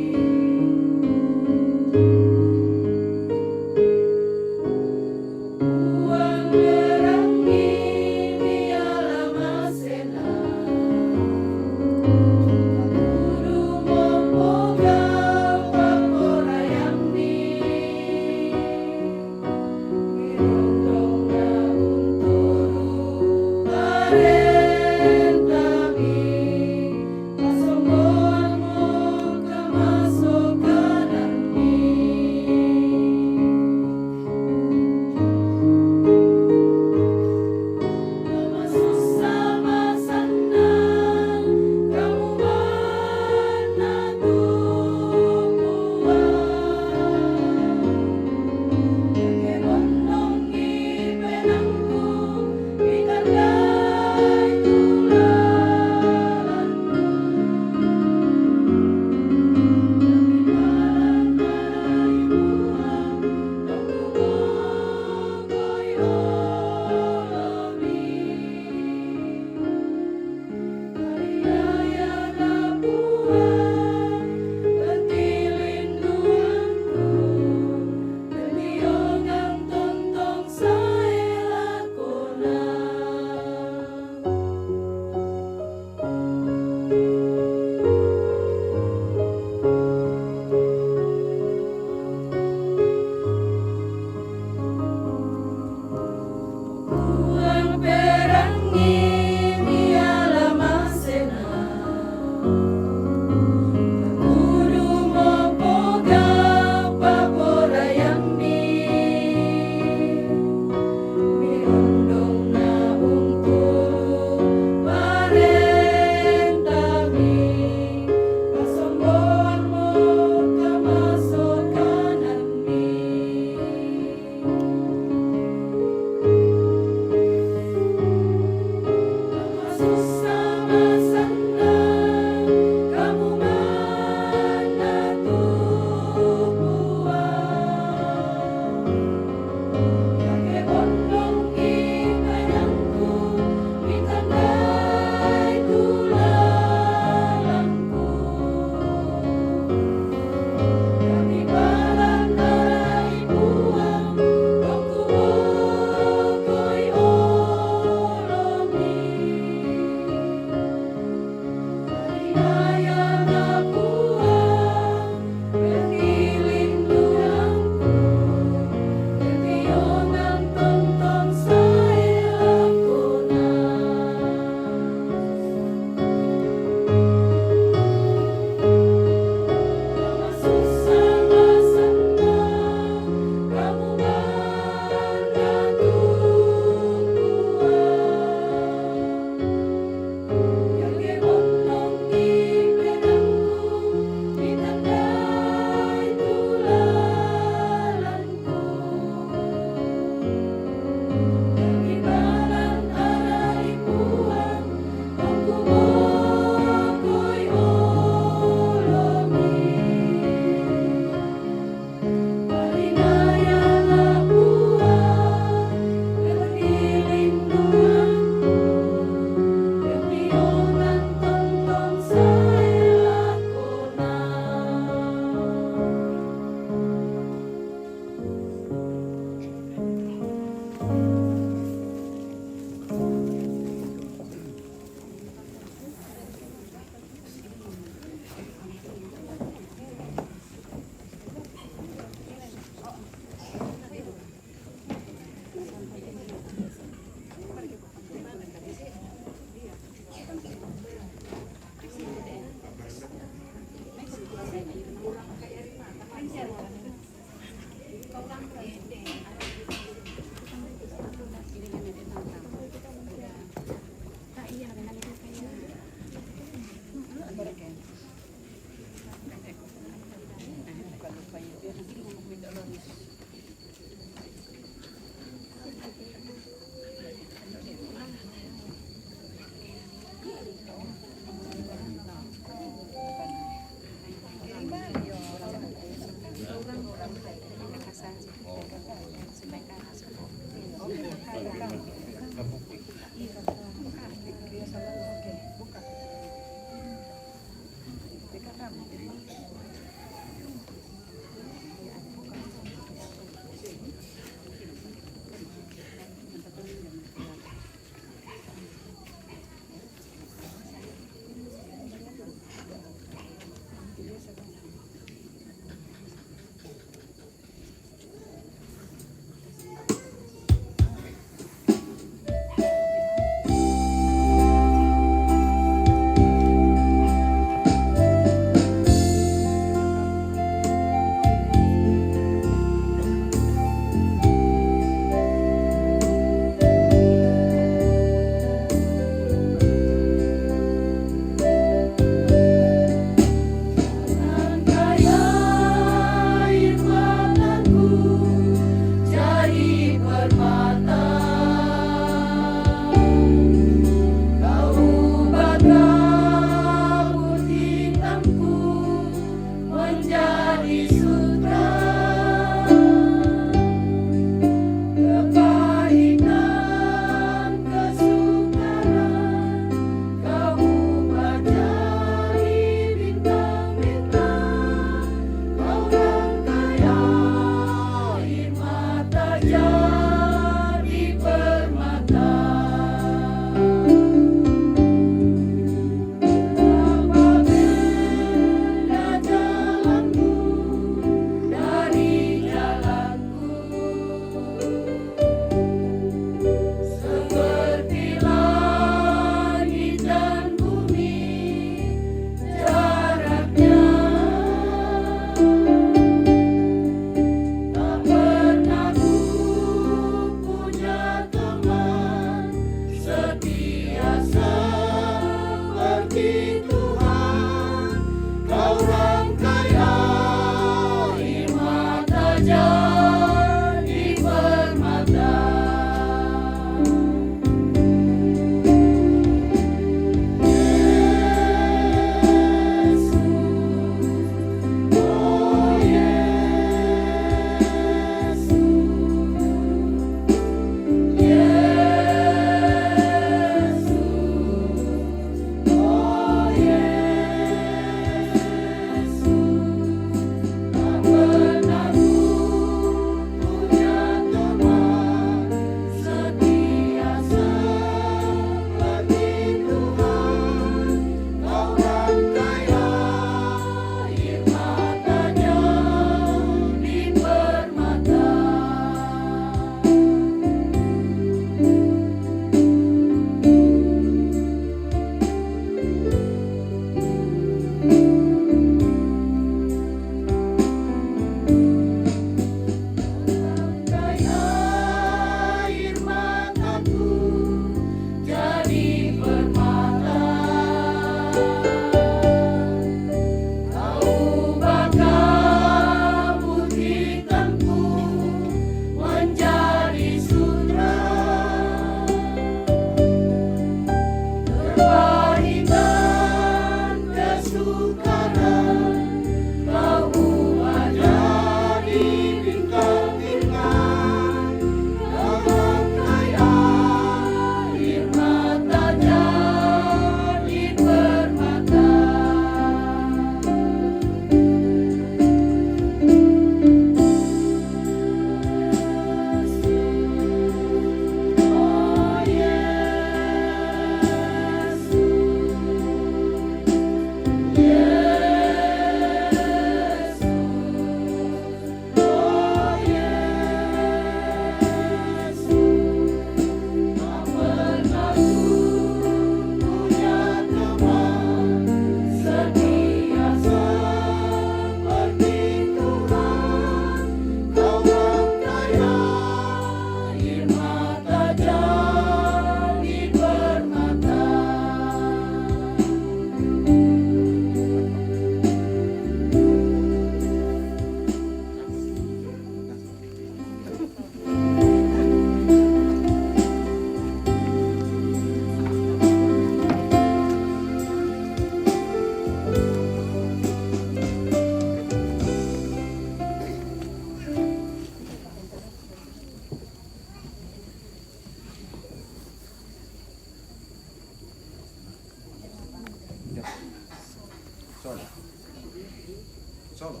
Solo.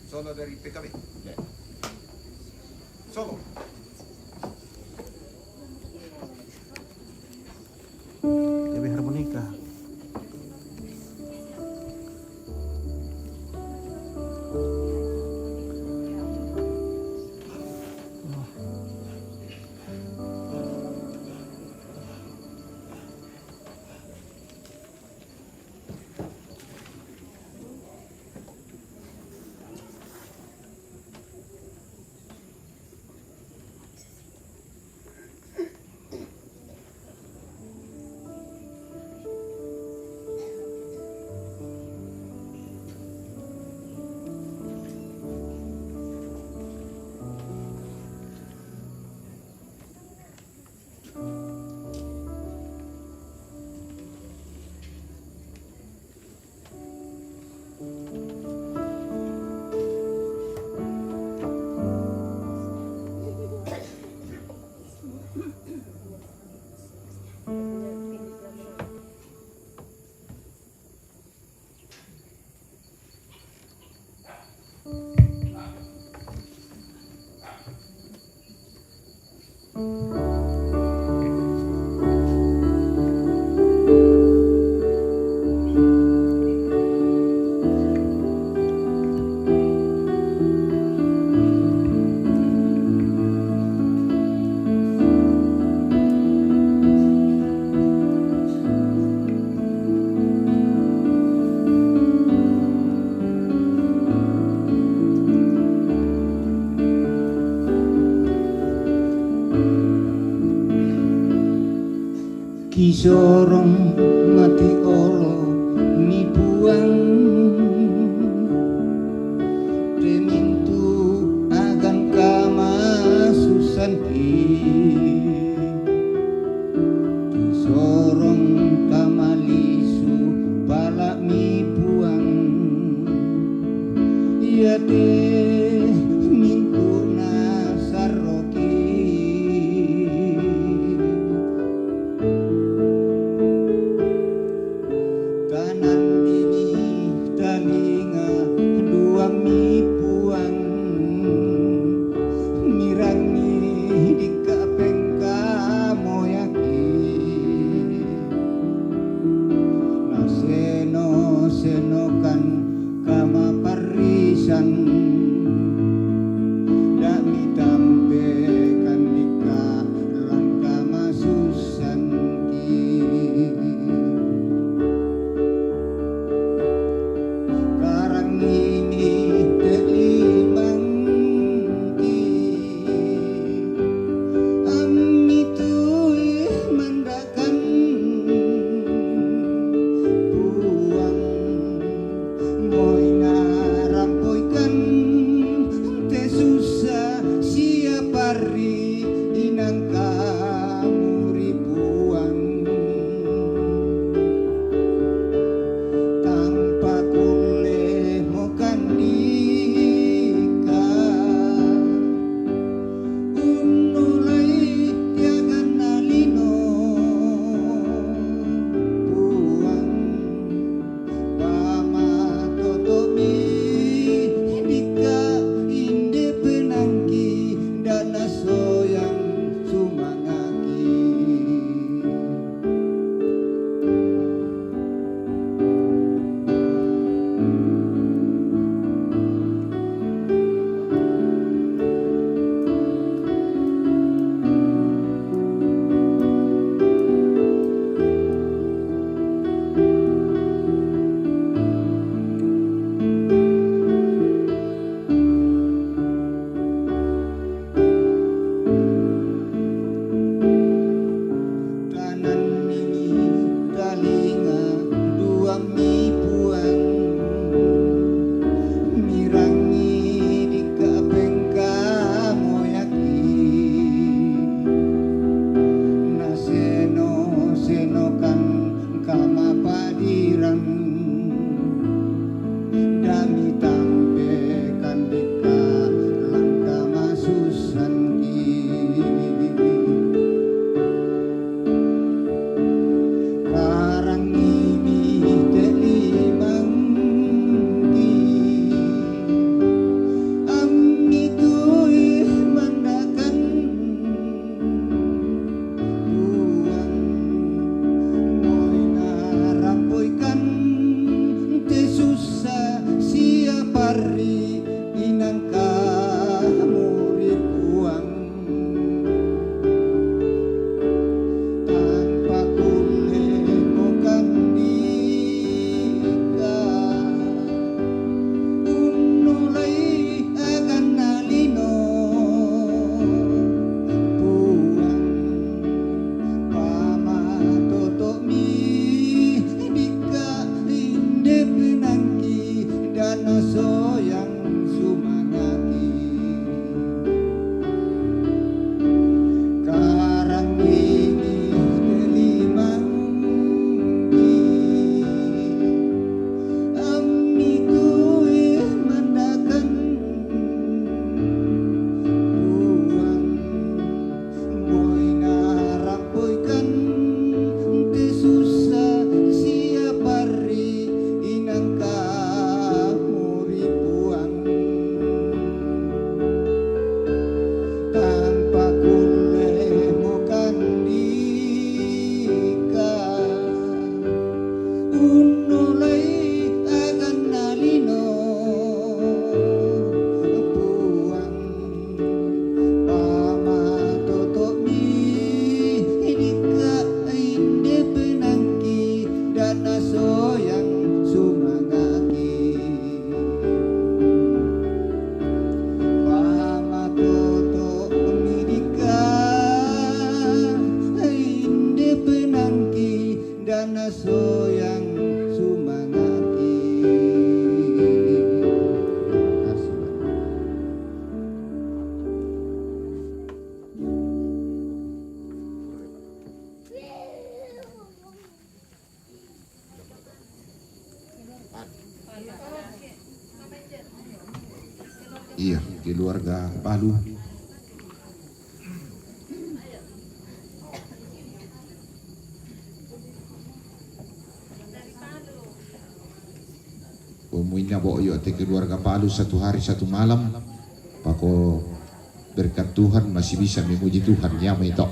Solo dari PKB. Ya. Solo. TB Harmonika. Kisorong mati olo mi buang Remintu agan kama susan Kisorong tamalisu pala mi buang Ya teh mintu nasaroki kanan ini talinga dua mi puang mirangi di kapeng kamoyaki naseno senokan kama parisan dak mitampekan dika lan kama susan ki karang ini telimang ki ami tuih mandakan buang moy narampoikan te susah siapari inang kamuri buang tanpa kule mokan dika unulai tiaga nalino buang pama toto Iya, keluarga Palu. Umuinya boyo te keluarga Palu 1 hari 1 malam. Pako berkat Tuhan masih bisa memuji Tuhan ya metok.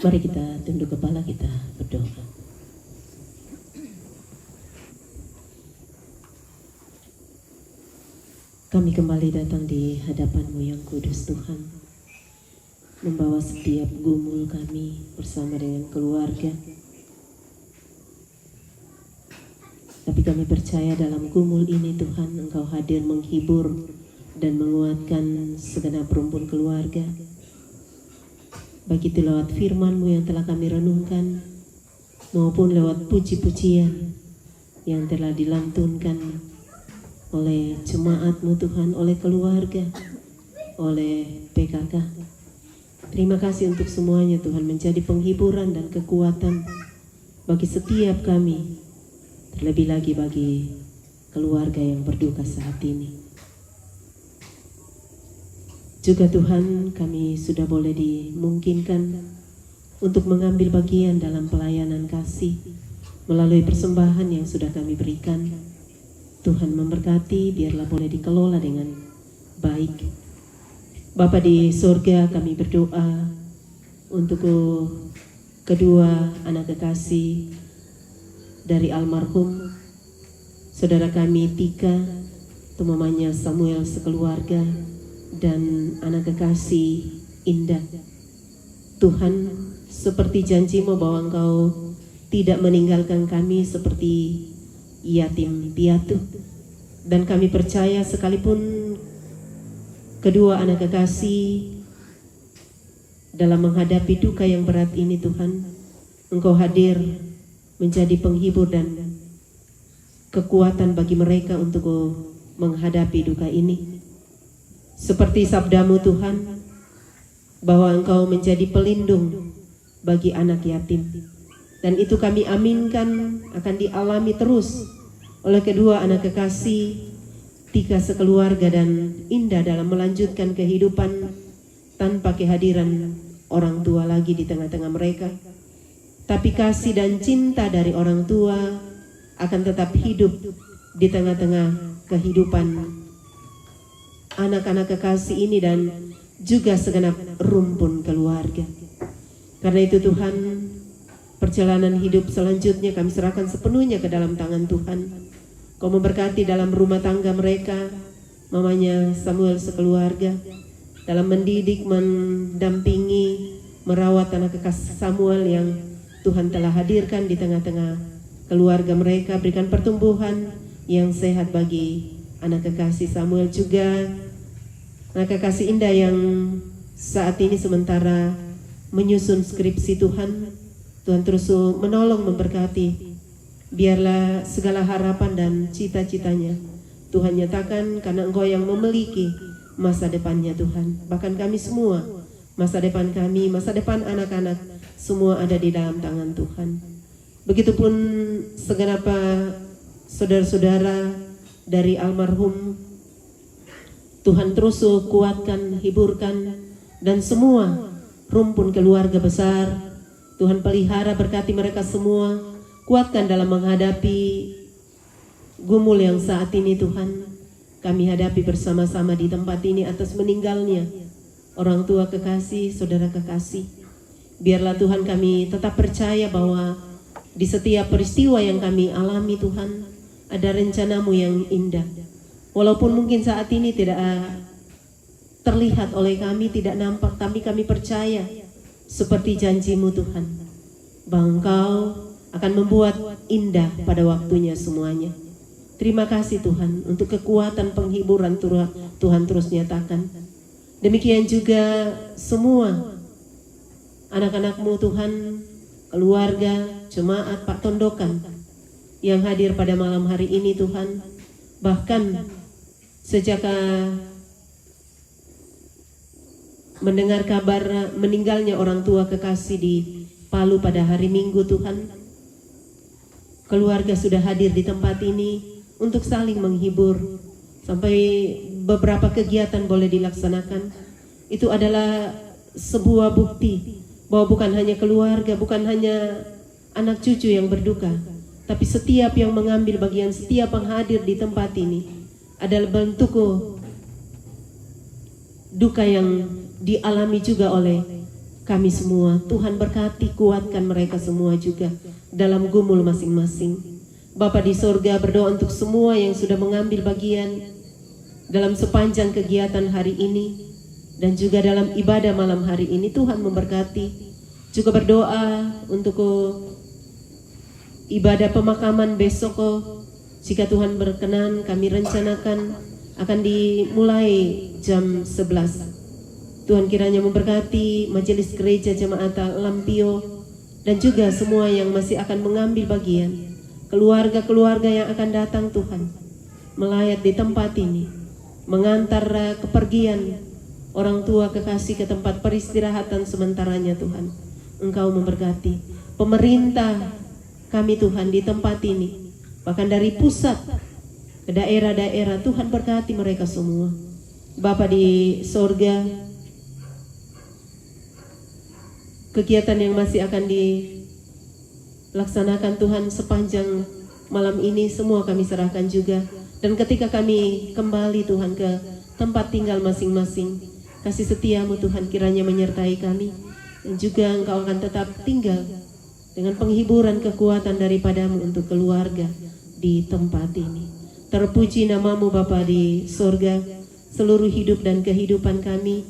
Mari kita tunduk kepala, kita berdoa. Kami kembali datang di hadapan-Mu yang kudus Tuhan, membawa setiap gumul kami bersama dengan keluarga. Tapi kami percaya dalam gumul ini Tuhan, Engkau hadir menghibur dan menguatkan segenap rumpun keluarga. Baik itu lewat firman-Mu yang telah kami renungkan, maupun lewat puji-pujian yang telah dilantunkan oleh jemaat-Mu Tuhan, oleh keluarga, oleh PKK. Terima kasih untuk semuanya Tuhan, menjadi penghiburan dan kekuatan bagi setiap kami, terlebih lagi bagi keluarga yang berduka saat ini. Juga Tuhan, kami sudah boleh dimungkinkan untuk mengambil bagian dalam pelayanan kasih melalui persembahan yang sudah kami berikan. Tuhan memberkati, biarlah boleh dikelola dengan baik. Bapa di surga, kami berdoa untuk kedua anak kekasih dari almarhum saudara kami Tika, mamanya Samuel sekeluarga, dan anak kekasih Indah. Tuhan, seperti janji-Mu bahwa Engkau tidak meninggalkan kami seperti yatim piatu, dan kami percaya sekalipun kedua anak kekasih dalam menghadapi duka yang berat ini, Tuhan, Engkau hadir menjadi penghibur dan kekuatan bagi mereka untuk menghadapi duka ini. Seperti sabda-Mu, Tuhan, bahwa Engkau menjadi pelindung bagi anak yatim. Dan itu kami aminkan akan dialami terus oleh kedua anak kekasih Tika sekeluarga dan Indah dalam melanjutkan kehidupan tanpa kehadiran orang tua lagi di tengah-tengah mereka. Tapi kasih dan cinta dari orang tua akan tetap hidup di tengah-tengah kehidupan anak-anak kekasih ini dan juga segenap rumpun keluarga. Karena itu Tuhan, perjalanan hidup selanjutnya kami serahkan sepenuhnya ke dalam tangan Tuhan. Kau memberkati dalam rumah tangga mereka, mamanya Samuel sekeluarga, dalam mendidik, mendampingi, merawat anak kekasih Samuel yang Tuhan telah hadirkan di tengah-tengah keluarga mereka. Berikan pertumbuhan yang sehat bagi anak kekasih Samuel, juga anak kekasih Indah yang saat ini sementara menyusun skripsi. Tuhan terus menolong, memberkati. Biarlah segala harapan dan cita-citanya Tuhan nyatakan, karena Engkau yang memiliki masa depannya, Tuhan. Bahkan kami semua, masa depan kami, masa depan anak-anak, semua ada di dalam tangan Tuhan. Begitupun segenap saudara-saudara dari almarhum, Tuhan terus kuatkan, hiburkan, dan semua rumpun keluarga besar, Tuhan pelihara, berkati mereka semua, kuatkan dalam menghadapi gumul yang saat ini Tuhan kami hadapi bersama-sama di tempat ini atas meninggalnya orang tua kekasih, saudara kekasih. Biarlah Tuhan kami tetap percaya bahwa di setiap peristiwa yang kami alami Tuhan ada rencana-Mu yang indah. Walaupun mungkin saat ini tidak terlihat oleh kami, tidak nampak, tapi kami percaya seperti janji-Mu Tuhan, bahwa Engkau akan membuat indah pada waktunya semuanya. Terima kasih Tuhan untuk kekuatan penghiburan Tuhan terus nyatakan. Demikian juga semua anak-anak-Mu Tuhan, keluarga, jemaat Pak Tondokan yang hadir pada malam hari ini Tuhan. Bahkan sejak mendengar kabar meninggalnya orang tua kekasih di Palu pada hari Minggu Tuhan, keluarga sudah hadir di tempat ini untuk saling menghibur. Sampai beberapa kegiatan boleh dilaksanakan. Itu adalah sebuah bukti bahwa bukan hanya keluarga, bukan hanya anak cucu yang berduka, tapi setiap yang mengambil bagian, setiap yang hadir di tempat ini adalah bentuk duka yang dialami juga oleh kami semua. Tuhan berkati, kuatkan mereka semua juga dalam gumul masing-masing. Bapa di surga, berdoa untuk semua yang sudah mengambil bagian dalam sepanjang kegiatan hari ini dan juga dalam ibadah malam hari ini. Tuhan memberkati. Juga berdoa untuk ibadah pemakaman besok, jika Tuhan berkenan, kami rencanakan akan dimulai jam 11. Tuhan kiranya memberkati majelis gereja jemaat Lampio dan juga semua yang masih akan mengambil bagian, keluarga-keluarga yang akan datang Tuhan melayat di tempat ini, mengantar kepergian orang tua kekasih ke tempat peristirahatan sementaranya. Tuhan, Engkau memberkati pemerintah kami Tuhan di tempat ini, bahkan dari pusat ke daerah-daerah. Tuhan berkati mereka semua. Bapa di sorga, kegiatan yang masih akan dilaksanakan Tuhan sepanjang malam ini semua kami serahkan juga. Dan ketika kami kembali Tuhan ke tempat tinggal masing-masing, kasih setiamu Tuhan kiranya menyertai kami. Dan juga Engkau akan tetap tinggal dengan penghiburan kekuatan daripadamu untuk keluarga di tempat ini. Terpuji namamu Bapa di sorga, seluruh hidup dan kehidupan kami,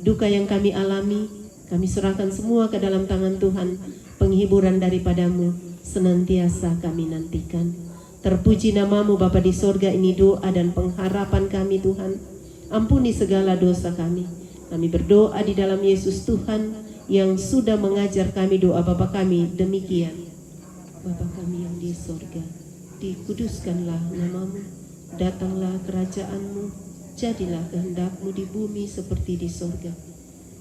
duka yang kami alami, kami serahkan semua ke dalam tangan Tuhan. Penghiburan daripadamu senantiasa kami nantikan. Terpuji namamu Bapa di sorga, ini doa dan pengharapan kami Tuhan. Ampuni segala dosa kami. Kami berdoa di dalam Yesus Tuhan yang sudah mengajar kami doa Bapa kami demikian. Bapa kami yang di sorga, dikuduskanlah namamu, datanglah kerajaanmu, jadilah kehendakmu di bumi seperti di sorga.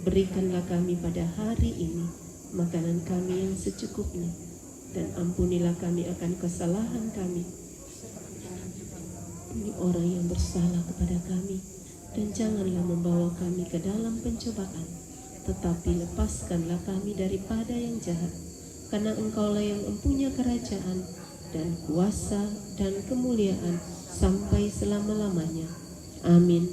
Berikanlah kami pada hari ini makanan kami yang secukupnya, dan ampunilah kami akan kesalahan kami. Ini orang yang bersalah kepada kami, dan janganlah membawa kami ke dalam pencobaan, tetapi lepaskanlah kami daripada yang jahat, karena Engkaulah yang mempunyai kerajaan dan kuasa dan kemuliaan sampai selama-lamanya. Amin.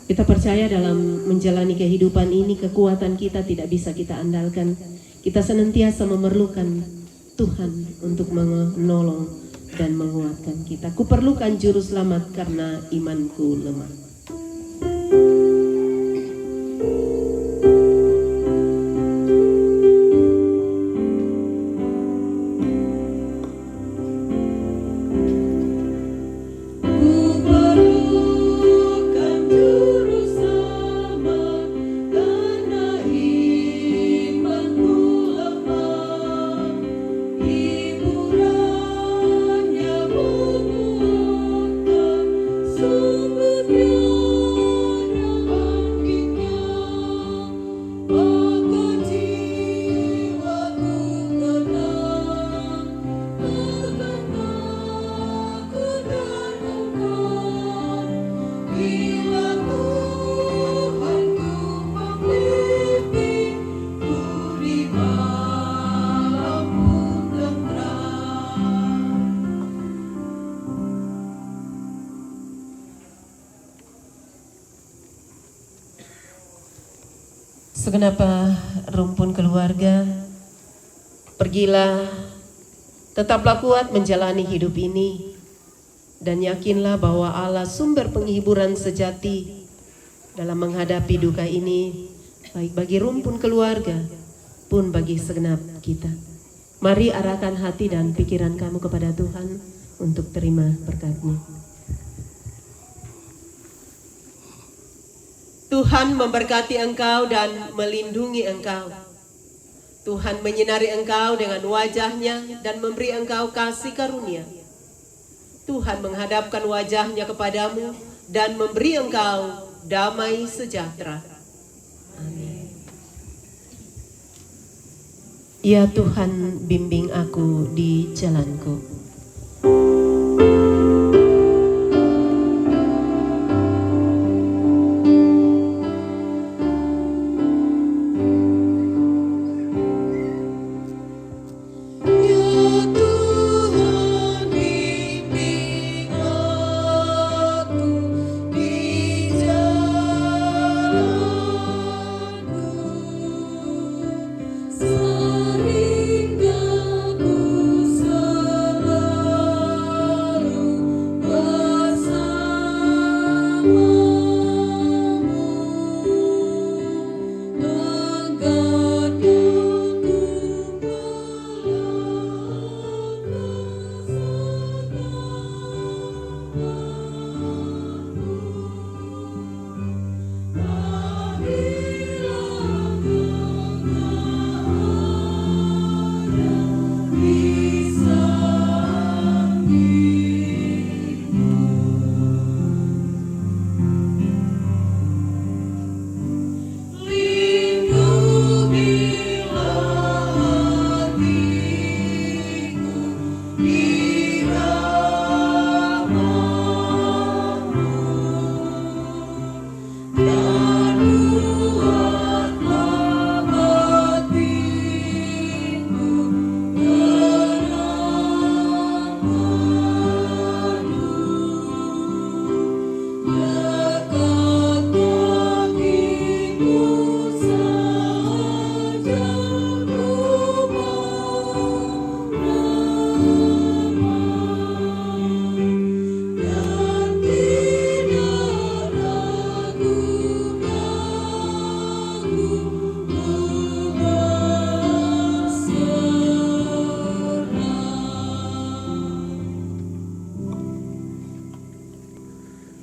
Kita percaya dalam menjalani kehidupan ini kekuatan kita tidak bisa kita andalkan. Kita senantiasa memerlukan Tuhan untuk menolong dan menguatkan kita. Kuperlukan juru selamat karena imanku lemah. Segenap rumpun keluarga, pergilah, tetaplah kuat menjalani hidup ini, dan yakinlah bahwa Allah sumber penghiburan sejati dalam menghadapi duka ini, baik bagi rumpun keluarga pun bagi segenap kita. Mari arahkan hati dan pikiran kamu kepada Tuhan untuk terima berkat-Nya. Tuhan memberkati engkau dan melindungi engkau. Tuhan menyinari engkau dengan wajah-Nya dan memberi engkau kasih karunia. Tuhan menghadapkan wajah-Nya kepadamu dan memberi engkau damai sejahtera. Amin. Ya Tuhan, bimbing aku di jalanku. Sehingga ku selalu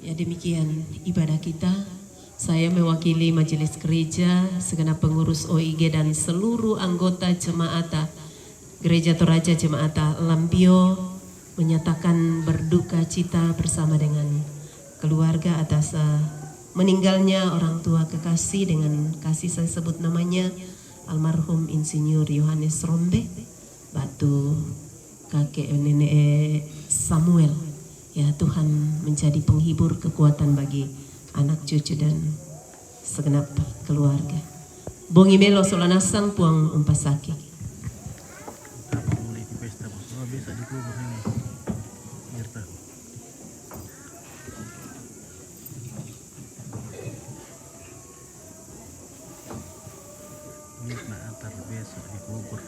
Ya demikian ibadah kita. Saya mewakili Majelis Gereja, segenap pengurus OIG dan seluruh anggota jemaat Gereja Toraja Jemaat Lampio menyatakan berduka cita bersama dengan keluarga atas meninggalnya orang tua kekasih dengan kasih saya sebut namanya almarhum Insinyur Yohanes Rombe, batu kakek nenek Samuel. Ya Tuhan menjadi penghibur kekuatan bagi anak cucu dan segenap keluarga. Bongi melo solanasang puang umpasaki. Mulai di pesta bos. Oh, bisa dikubur ini. Biar tahu. Mirna antar besok dikubur.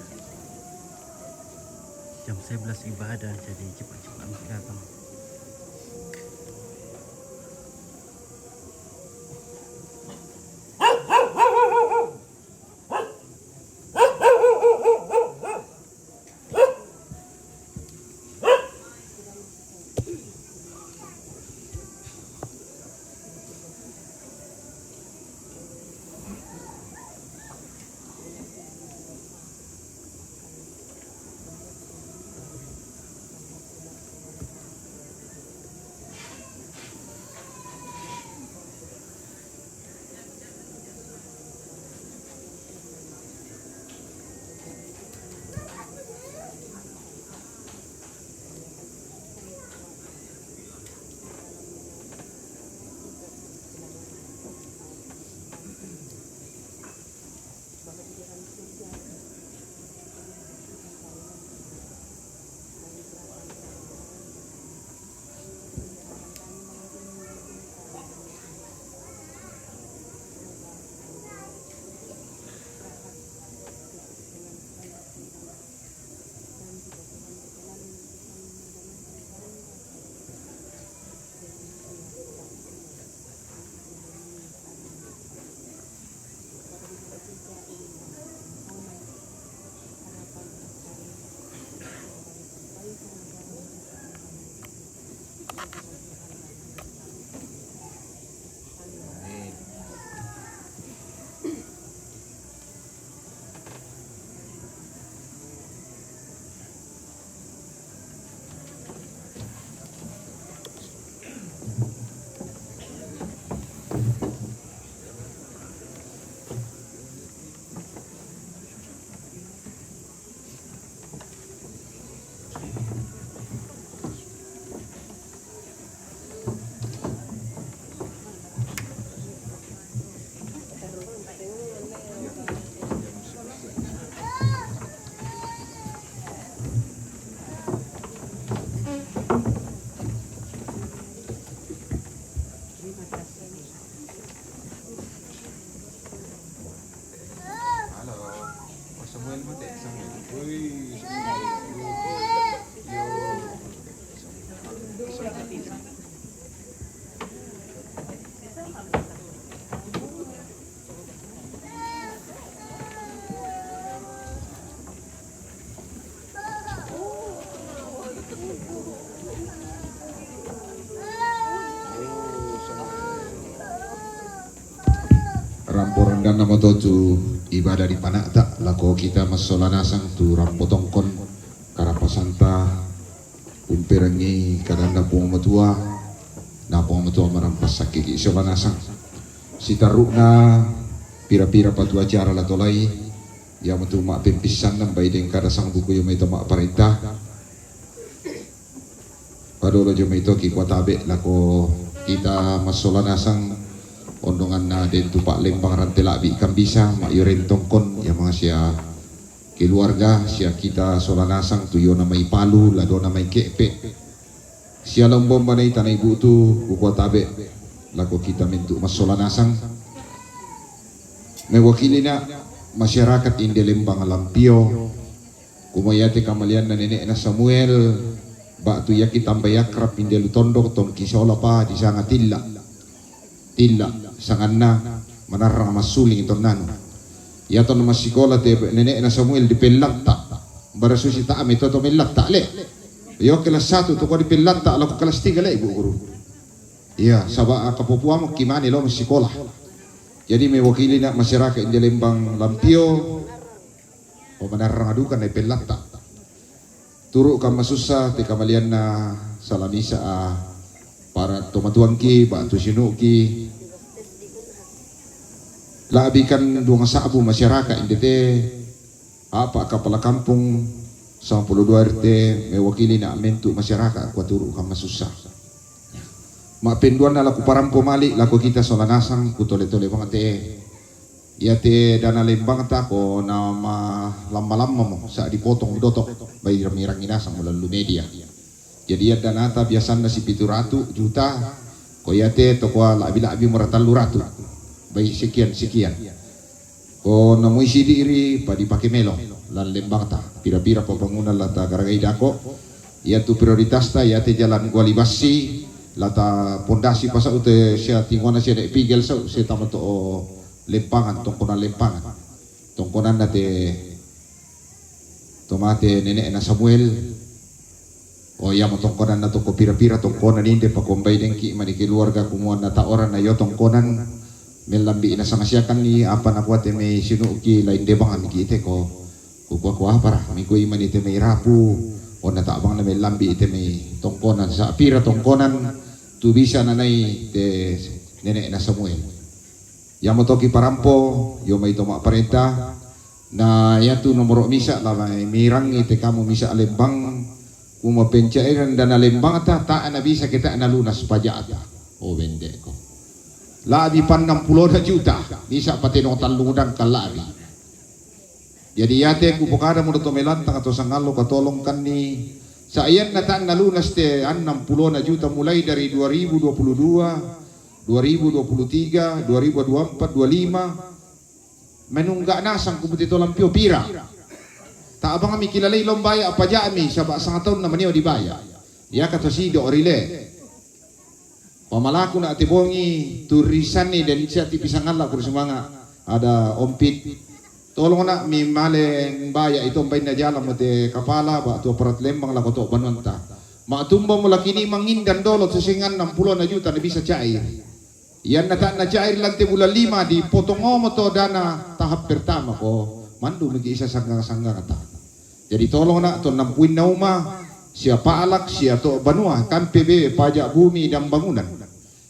Jam 11 ibadah, jadi cepat-cepat datang. Ramporan dan nama tu ibadah di panakta lako kita masolanasang tu rampo tongkon karapasanta umperangi kadanda puang matua na puang matua marampas sakiki solanasang sitarukna pira-pira patu acara latolai ya matu mak pempisan nang baideng kada sang buku yo meto mak parintah padolo jo meto ki kwatabe lako kita masolanasang ondongan na den tupak lembang rantela bi kan bisa mak yoren tongkon ya mga sia keluarga sia kita solanasang tu yo namai palu lado namai kepe sia lombom banai tanai ibu tu buku tabe lako kita mentu mas solanasang mewakilina masyarakat inde lembang Lampio kumayate kamalian na nenek na Samuel ba tu ya kita tambayakrap inde lutondo ton kisola pa di sanga tilla sanganna manarra masuling ito nano yato na masikola te nenek na Samuel di pellakta barasusi ta ame toto mellakta le yo kelas 1 to ko di pellakta lako kelas 3 le ibu guru Iya, sabak kapupua mo kimani lo sekolah. Jadi mewakili nak masyarakat di Lembang Lampio, o manarrangadukan na pelata. Turu ka masusa te kamalian na salamisa para tumatuan ki, ba tusinu ki. Laabikan duang sabu masyarakat indi te apa kepala kampung 92 RT mewakili na mentu masyarakat kwa turu ka masusa. Mapenduan na laku parampo mali laku kita solanasang kutole-tole banget ya te dana lembang ta ko na lama-lama mo sa dipotong dotok bay ramirang inasang melalui media. Jadi ya dana ta biasanya si 700 juta ko ya te to ko labi-labi meratal ratu bay sekian ko na mo isi diri pa dipake melo lan lembang ta pira-pira pembangunan lata garagai dako ya tu prioritas ta ya te jalan Gualibasi lata pondasi pasa ute sia tingona sia dek pigel sa sia tamato lempangan tongkonan nate tomate nenek na Samuel o ya mo tongkonan na to ko pira-pira tongkonan inde pa kombay dengki mani keluarga kumuan na taoran na yo tongkonan melambi na sangasyakan ni apa na kuate may sinuki lain debang ami kite ko kuwa para mi ko imani te may rapu o natabang na may lambi ite may tongkonan sa pira tongkonan tu bisa nanay te nenek na Samuel. Yamo toki parampo yo may toma parenta na yatu nomor misa la may mirang ite kamu misa Lembang kuma pencairan dana Lembang ta na bisa kita na lunas pajak ata. O wende ko. Labi pan 60 juta bisa patino taludang kalabi. Jadi yate ku pokada mo to melantang atau sangalo katolong kan ni sa ayan na taan na lunas te 60 juta mulai dari 2022, 2023, 2024, 25 menunggak nasang kumutito Lampio pira. Tak abang kami kilalay lombaya apa jami sabak sang taon na maniyo dibaya. Ya kata si do orile. Pamalaku na atibongi turisan ni dan siya tipisangala kurang semanga ada ompit. Tolong nak mi maleng baya itu bay na jalan mo te kapala ba tu aparat Lembang la ko to banonta. Matumba mo lakini mangindan dolo sesingan 60 juta na bisa cair. Yan na cair lang te bulan 5 di potongo mo to dana tahap pertama ko mandu magi isa sangga kata. Jadi tolong nak to 60 na uma siapa alak sia to banua kan PBB pajak bumi dan bangunan.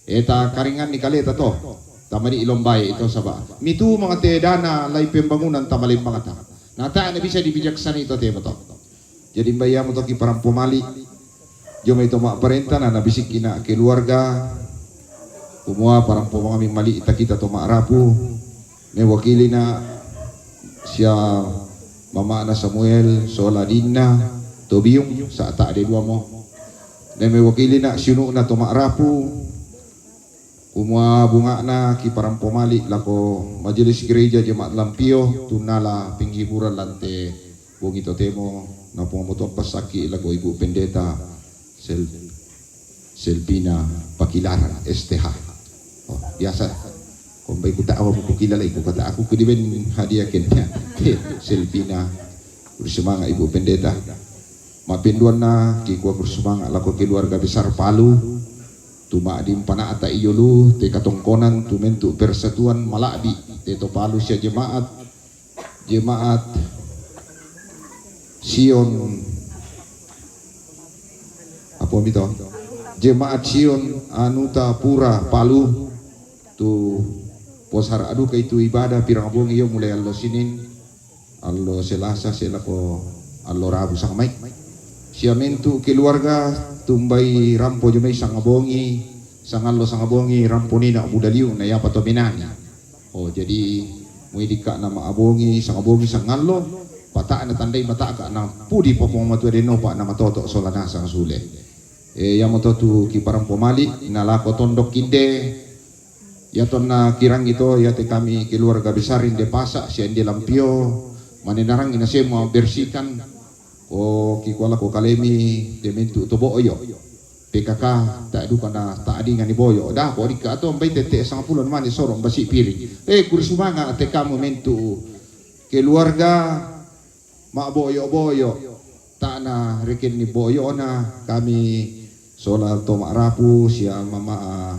Eta karingan ni kaleta to. Tamari ilombay ito saba. Mitu mga te dana lay pembangunan tamalim mga ta. Nata na bisa dibijaksan ito te mo to. Jadi mbaya mo to ki parang pumali. Jo may toma parenta na nabisik ina keluarga. Kumua parang pumami mali ita kita toma arapu. May wakili na siya mama na Samuel Soladina Tobium sa ata de dua mo. Dan may wakili na sino na toma arapu. Umua bunga na ki parang pumali lako majelis gereja Jemaat Lampio tunala pinghiburan lante bungito temo na pumamoto pasaki lago Ibu Pendeta Selvina Pakilaran STH. Oh, biasa kung bay ko taawa mo kilala ko kata ako kediben hadiah kenya Selvina bersama Ibu Pendeta mapinduan na ki kuwa bersama lako keluarga besar Palu tuma di pana ata iyolu te katongkonan tu mentu persatuan Malabi te to Palu sia jemaat Sion apa mito jemaat Sion Anuta Pura Palu tu posar adu ka itu ibadah pirang bong iyo mulai allo Sinin allo Selasa selako allo Rabu sang mai sia mentu keluarga tumbay rampo jumay sangabongi rampo ni na budaliw na yapa to binani. Oh jadi muidi ka na maabongi sangabongi sangallo pata na tanday mata ka na pudi popong matuereno pa na matoto solana sang sule. Yamo to tu ki parang pumali nalako tondok kinde yaton na kirang ito yate kami keluarga besar inde pasa si inde Lampio manenarang ina semua bersihkan o kikwala ko kalemi dementu to boyo PKK tak duka na tak adi ngani boyo dah ko dika ato mbay tete 10 mani sorong basi piring kursumanga ate kamu mentu keluarga ma boyo tak na reken ni boyo na kami sola Tomak Rapu, sia Mama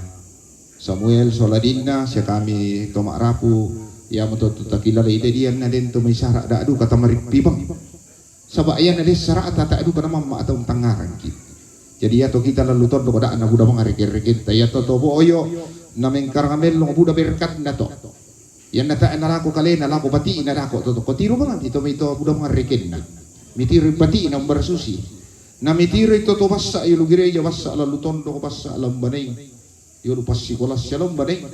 Samuel Soladina, sia kami Tomak Rapu, ya matoto takilala ide dia na den to may sara da adu kata maripibang. Sabak yan na den sara ta adu kana mamma atau tangaran ki. Jadi ya to kita lalu to do da na buda mangarek-rek ya to bo oyo na mengkaramel lo buda berkat na to. Yan na ta na lako kale na lako pati na lako to ko tiro bangan ito may to buda mangarek na. Mitiro pati na bersusi. Na mitiro ito to bassa yo gereja bassa lalu tondo ko bassa alam banay. Yo lupas sikolas shalom banay.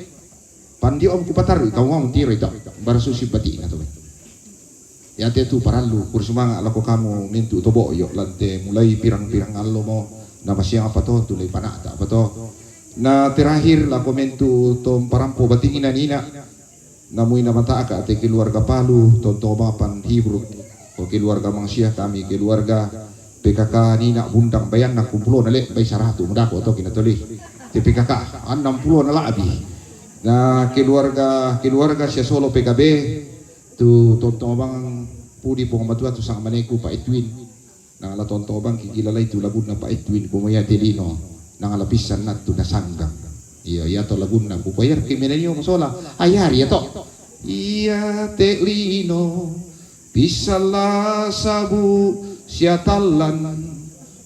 Pandi om ku patar ikaw ngom tiro ito bersusi pati na to. Ya tu paralu kursumanga lako kamu mintu to bo yo lante mulai pirang-pirang allo mo na masiyang apa to tulay panata apa to. Na terakhir la komentu tom parampo batingin na nina namuy na mata ka ate keluarga Palu tonto mapan Hebrew o keluarga Mangsia kami keluarga PKK nina bundang bayan na kumpulo na le bay saratu mudako to kinatuli ti PKK 60 na labi na keluarga siya solo PKB tu tonto bang pudi po matua tu sang maneku pa Edwin nang ala tonto bang kikilalay tu lagun na pa Edwin kumaya telino nang alapisan na tu nasanggang iya to lagun na kupayar kiminanyo masola ayar ya to iya telino pisala sabu siatalan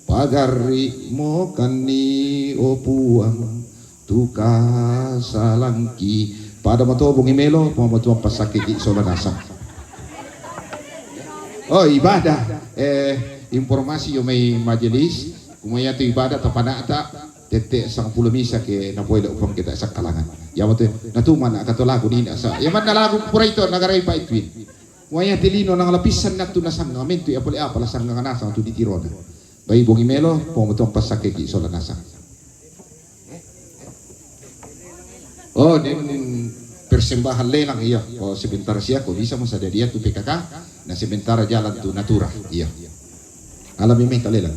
pagari mo kani opuang tuka salangki pada matobong imelo pamatuang pasakiki sola nasa. Oh ibadah informasi yo may majelis kumaya to ibadah to panata tete sang pulo misa ke napoy upang kita sa kalangan ya mato natuman na katolago ni sa yaman na lago pura ito nagaray pa itwin waya tilino nang lapisan na tunasang ngamento ya pala pala sang nganasa to ditiro na bay bongi melo pomotong pasakiki sola nasa. Oh din persembahan lelang iya oh sebentar siya ko bisa mo sa dia tu PKK na sebentar jalan tu natura iya alam mi meta lelang.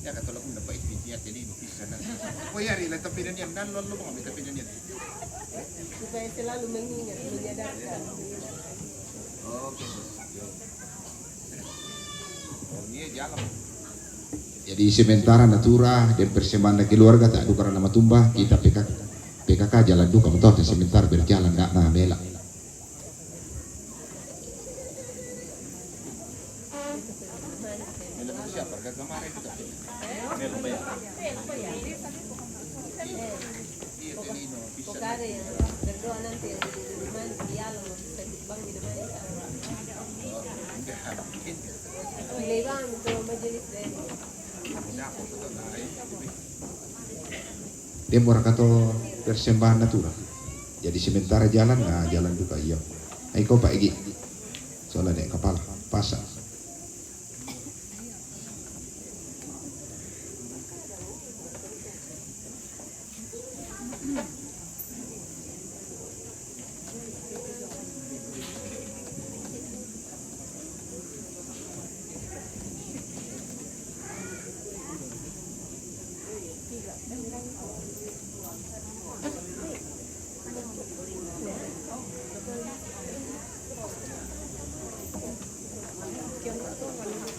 Ya katulad kung napait niya tili no pisa na. O yari lang tapinan yan nan lolo mo kami tapinan yan. Supaya selalu mengingat menyadarkan. Oke. Oh ini jalan. Jadi sementara natura dan persembahan keluarga tak ada karena nama tumbah kita PKK jalan duka betul sementara berjalan nak na bela. Dia morakato persembahan natura. Jadi sementara jalan nah jalan duka iya. Ay ko pa igi. Soalnya dek kapal pasang.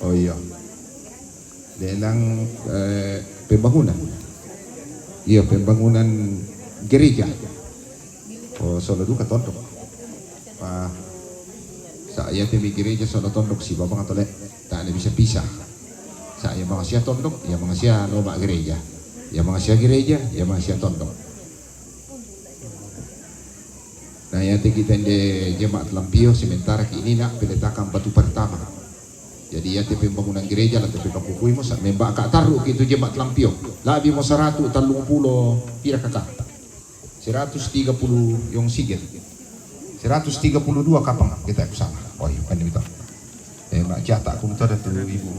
Oh iya, lelang pembangunan, iya pembangunan gereja. Oh solo duka tondok. Saya temi gereja solo tondok si babang atau le, tak ada bisa pisah. Saya mengasia tondok, ya mengasia loma gereja, ya mengasia gereja, ya mengasia tondok. Nah ya kita di jemaat Lampio sementara ini nak peletakan batu pertama. Jadi ya pembangunan gereja lah tapi kapukui mo sa membak ka taruh gitu jemaat Lampio. Labi mo 130 pira kakak. 130 yung sigit. 132 kapang kita bersama. Oh iya kan itu. Mak catak aku minta tu ibu.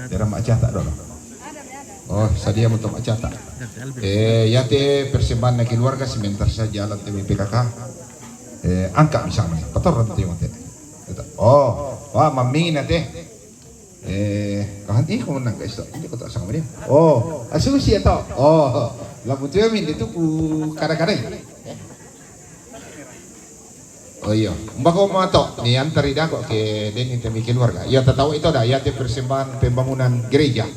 Dalam mak catak dulu. Oh, sadia mo mak catak. Ya persembahan keluarga sebentar saja jalan temi PKK. Angka misalnya. Kotor nanti mo Oh, wah mami na kahan kung nang guys hindi ko ta sang mo oh asusi ito oh lamu tu yamin itu ku kada-kada Oh iya, mbak mato ni antari dako ke den intemi keluarga. Ya tahu itu dah ya te persembahan pembangunan gereja.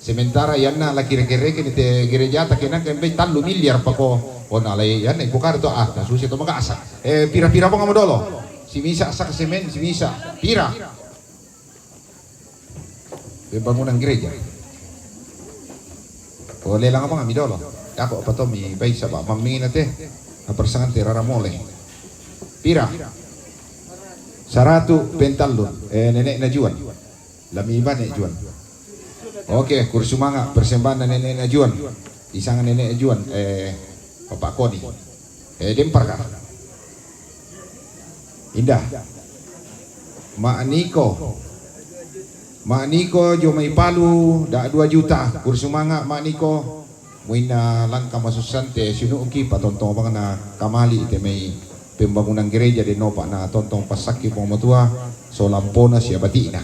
Sementara yan na lagi kira-kira ni te gereja tak kena kembe 3 miliar pako ona lay yan ibu kar to susi to mag-asa. Pira-pira pa nga mo dolo. Si misa sa semen, si misa. Pira. Pembangunan gereja. Boleh lang apa kami dolo. Ako pa to mi bay sa ba mamingin nate. Persangan te raramole. Pira 100 pentalun nenek Najuan lamiban nenek Juan. Oke, kursumanga persembahan nenek Najuan isangan nenek Najuan Bapak Koni dempar kah indah Mak Niko Jomai Palu dak 2 juta kursumanga Mak Niko muina langka masusan te sunu uki patontong bang na kamali te may pembangunan gereja di nopa na tontong pasaki pematua so lampona siya batina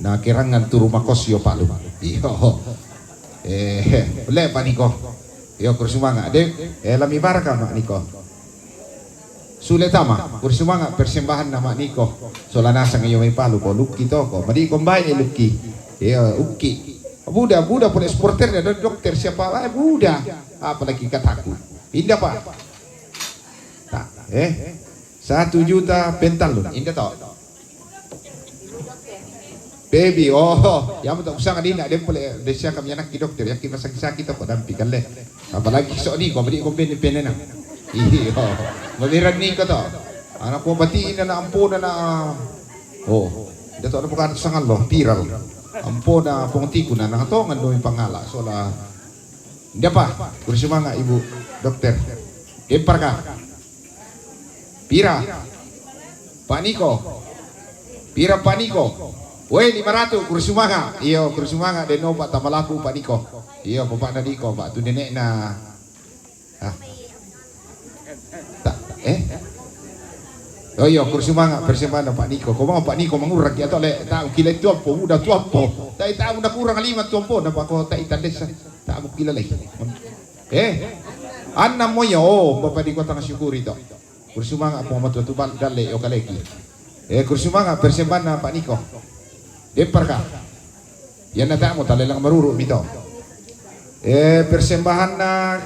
na kirangan turu makos yo Palu iyo boleh Pak Niko yo kursumanga de lami baraka Mak Niko suletama kursumanga persembahan na Mak Niko so lanasang iyo may Palu ko luki to ko madi kombay luki iyo uki buda pun eksporter dan dokter siapa buda apalagi kataku indah Pak. 1 juta pentalun indah toh baby yang betul usang adina dia boleh desa kami anak dokter ya kita sakit apa dampi kan leh apalagi sok ni kau beri kau penena iyo melihat ni kau toh anak kau bati ina na ampun na dia toh bukan sangat loh viral ampun na pengtiku na nakatongan doon pangala so la indah Pak bersumanga ibu dokter empar kah Pira Pak Niko Pira Pak Niko woi 500 kursumanga iyo kursumanga deno Pak tamalaku Pak Niko iyo Bapak na Niko Pak tu nenek na oh iyo kursumanga persembahan Pak Niko kau mau Pak Niko mengurang ya tole tak kila tuampo udah tuampo tak tahu udah kurang 5 tuampo na Pak kau tak itandes tak mau kila lagi anam moyo Bapak di kota syukuri to kursumanga po matutubal dale o kaleki kursumanga persembahan na Pak Niko dempar ka yan na mo talagang maruro mito persembahan na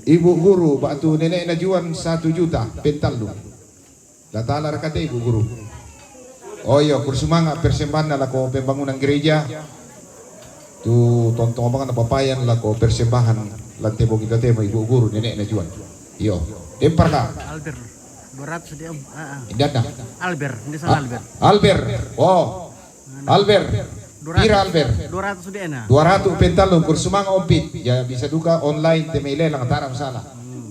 ibu guru batu nenek Najuan 1 juta pentalun datalar kate ibu guru oh iya kursumanga persembahan na lako pembangunan gereja tu tontong abangan papayan lako persembahan lantebo kita temo ibu guru nenek Najuan iyo dempar ka Albert 200 dia indah Albert ini sama Albert Albert Pira Albert 200 dia na 200 pentalon kursumang ompit ya bisa duka online temele lang taram salah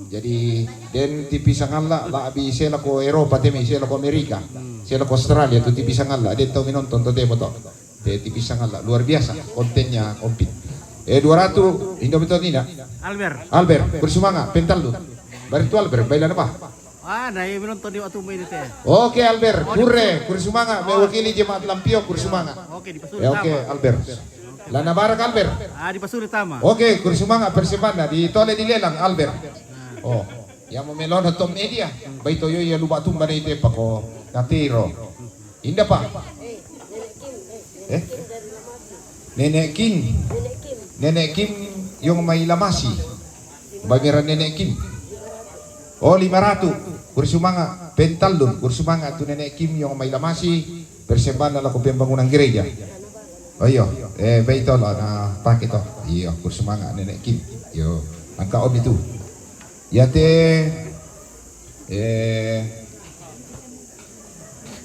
jadi den tipisang la abi sela ko Eropa teme sela ko Amerika sela ko Australia tu tipisang la den to minonton to demo to tipisang la luar biasa kontennya ompit 200 indo betul nina Albert kursumanga pentalon baritu Albert bailan apa na minonton di waktu ini teh oke Albert kursumanga mewakili jemaat Lampio kursumanga oke di Pasuri oke Albert lana barak Albert di Pasuri Tama oke kursumanga persembahan di tole di lelang Albert yang memelon tom media baito yo ya lupa tumba ite pako natiro indah Pak Nenek Kim yung may lamasi bagiran Nenek Kim 500 kursumanga pentalun kursumanga tu Nenek Kim yung may lamasi persembahan na ko pembangunan gereja iyo baito la na pakito iyo kursumanga Nenek Kim yo angka om itu yate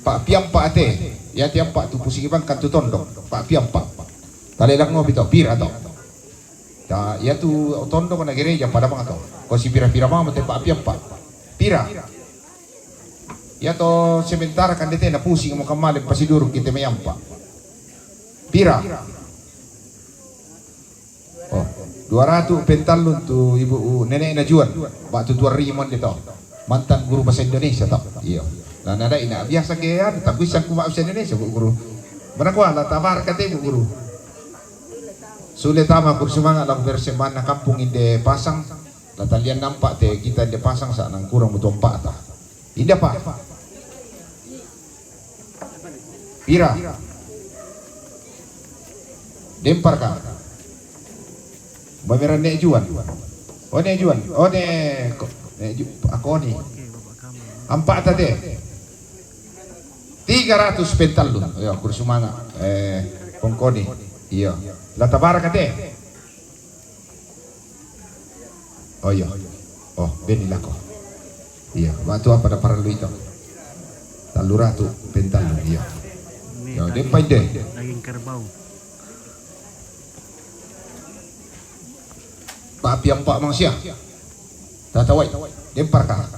Pak Piampa ate yate ampa tu pusigiban kantu tondok Pak Piampa talelang no bito pira to ta ya tu tondok na gereja pada mga to ko si pira-pira mama te Pak Piampa pira ya to sementara kan dete na pusing mo kamalem pasidurog kita mayampa pira 200 pentalun tu ibu nenek Najuan batu 2 dito mantan guru bahasa Indonesia to iyo nah nada ina biasa kaya tapi sang ku bahasa Indonesia bu guru mana ko ala tabar kate bu guru sulit tama kursumanga lang persembahan na kampung inde pasang tatalian nampak te kita inde pasang sa nang kurang butuh 4 ta indah Pak Pira. Dempar ka. Bameran nek juan. Oh nek juan. Oh nek ako ni. Ampak tadi. 300 pentalun. Ayo kursumanga. Pongkoni. Iya. Latabara kate. Oh iya. Oh, benilako. Iya, waktu apa pada para lu itu? Talura tu pentalun iya. Ya, dempai deh. Daging kerbau. Pak piam pak manusia. Tatawai. Dempar kah?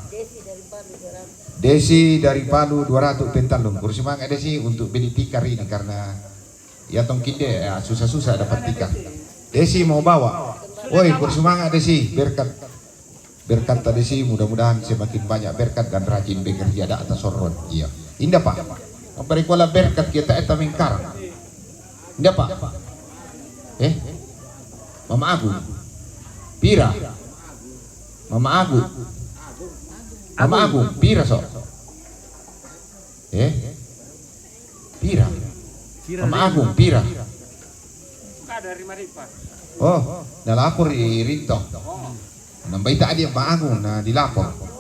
Desi dari Palu 200 pentalun. Kursumanga Desi untuk beli tikar ini karena ya tongkinde ya susah-susah dapat tikar. Desi mau bawa. Woi, kursumanga Desi, berkat Desi, mudah-mudahan semakin banyak berkat dan rajin bekerja ada atas sorron. Iya. Indah Pak. Memberi kuala berkat kita eta mingkar. Indah Pak. Mama Agung. Pira. Mama Agung. Mama Agung, pira sok. Pira. Mama Agung, pira. Dari Maripa. Oh, nalapor Rinto. Nambai tadi Mama Agung na dilapor.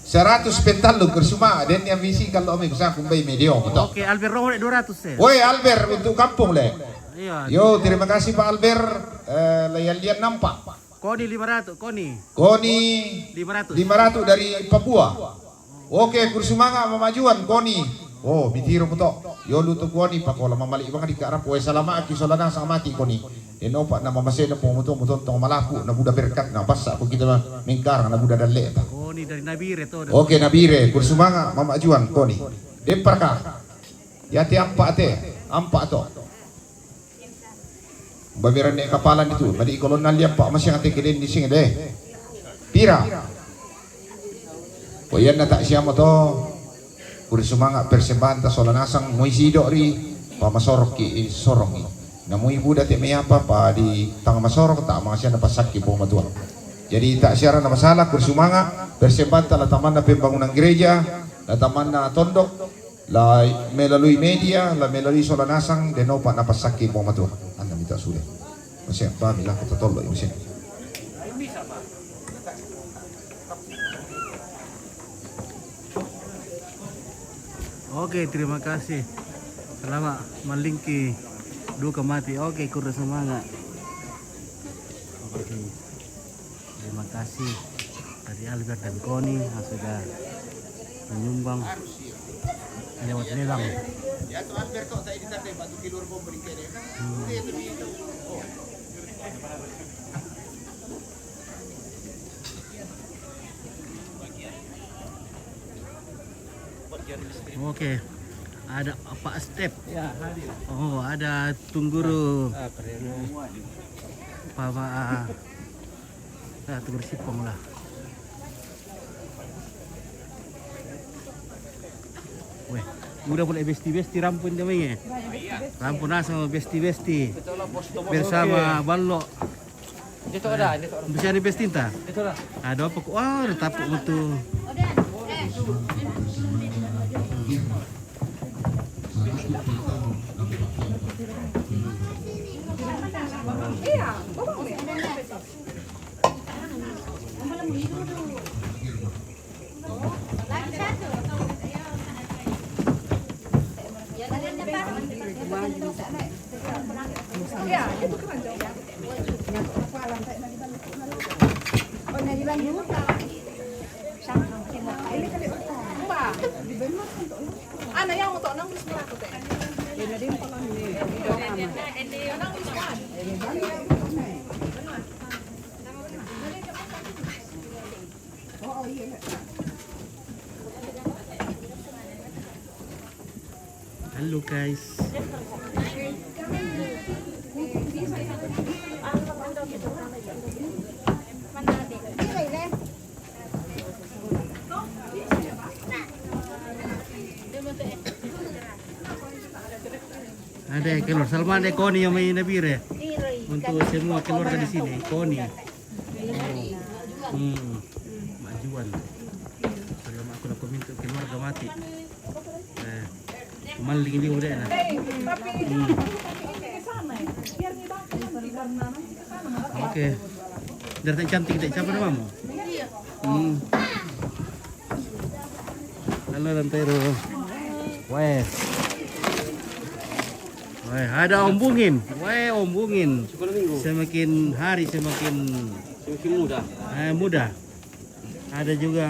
100 pentalun kersuma dan yang visi kalau kami kusah kumbai medio betul. Oke, Albert Romo 200 ya. Woi Albert untuk kampung le. Iya. Yo terima kasih Pak Albert. Lihat nampak. Koni 500, Koni 500 dari Papua. Oke, kursumanga mamajuan Koni. Oh, bitiro mo to. Yo luto Koni pa ko lama mali bang di karap we salama aki solana sa mati Koni. Eno pa na mamasena po mo to tong malapu na buda berkat na basa ko kita mingkar na buda dalle ta. Koni dari Nabire to. Oke, Nabire kursumanga mamajuan Koni. Dempar ka. Yati ampa to. Babiran nek kapalan itu, madi kolonel dia pak masih ngate keden di sini deh. Pira. Poyan na tak siamo to. Kursumanga persembahan ta solanasang moisido ri pamasorok ki sorongi. Namu ibu dati may apa pa di tang masorok ta mga siya napasaki po matuwa. Jadi tak siara na masalah kursumanga persembahan ta lataman na pembangunan gereja, lataman na tondok, la melalui media, la melalui solanasang deno pa napasaki po matuwa. Anda minta sudah. Masih apa bilang kata tolong ini sih. Oke, terima kasih. Selamat melingki duka mati. Oke, kurang semangat. Oke. Terima kasih dari Albert dan Koni yang sudah menyumbang lewat lelang. Ya tuh Albert kok saya ditanda batu kilur bom berikere. Oke, ada Pak Step. Ya, hadir. Oh, ada Tungguru. Pak Tungguru Sipong lah. Weh, udah boleh besti-besti rampun jamanya. Rampun sama besti-besti. Bersama Ballo. Dito ada. Bisa nih besti entah? Dito ada. Ada apa? Wah, tapuk mutu. Ano yang untuk nang wis mlaku teh. Dene din pa lang ni. Nang wis kuan. Oh iya. Halo guys. Ada keluar Salman ada Koni yang main Nabire. Untuk semua keluarga di sini Koni. Majuan. Kalau aku nak minta keluarga mati. Maling ini udah nah. Tapi ini ke sana ya. Biar nih bang, karena nanti ke sana. Oke. Dari tak cantik tak siapa namamu? Iya. Halo Tantero. Weh. Weh, ada Om Bungin. Weh, Om Bungin. Semakin hari semakin muda. Ada juga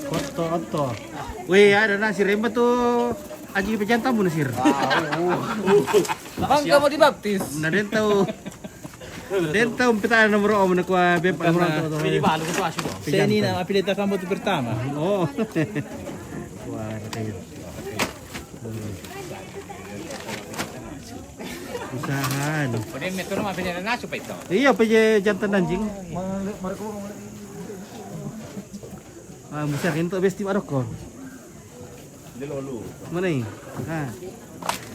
Koto. Wih, ada Nasir Remba tuh. Aji pejan tamu Nasir. Bang kamu dibaptis. Nah, den tahu peta nomor Om nak kuah bepa nomor tu. Ini baru ketua sudah. Saya ini nama pilih kamu tu pertama. Oh. Wah, kayak. Usahaan. Kemudian metode apa yang nak supaya itu? Iya, peje jantan anjing. Besar untuk besti Maroko. Mana ini?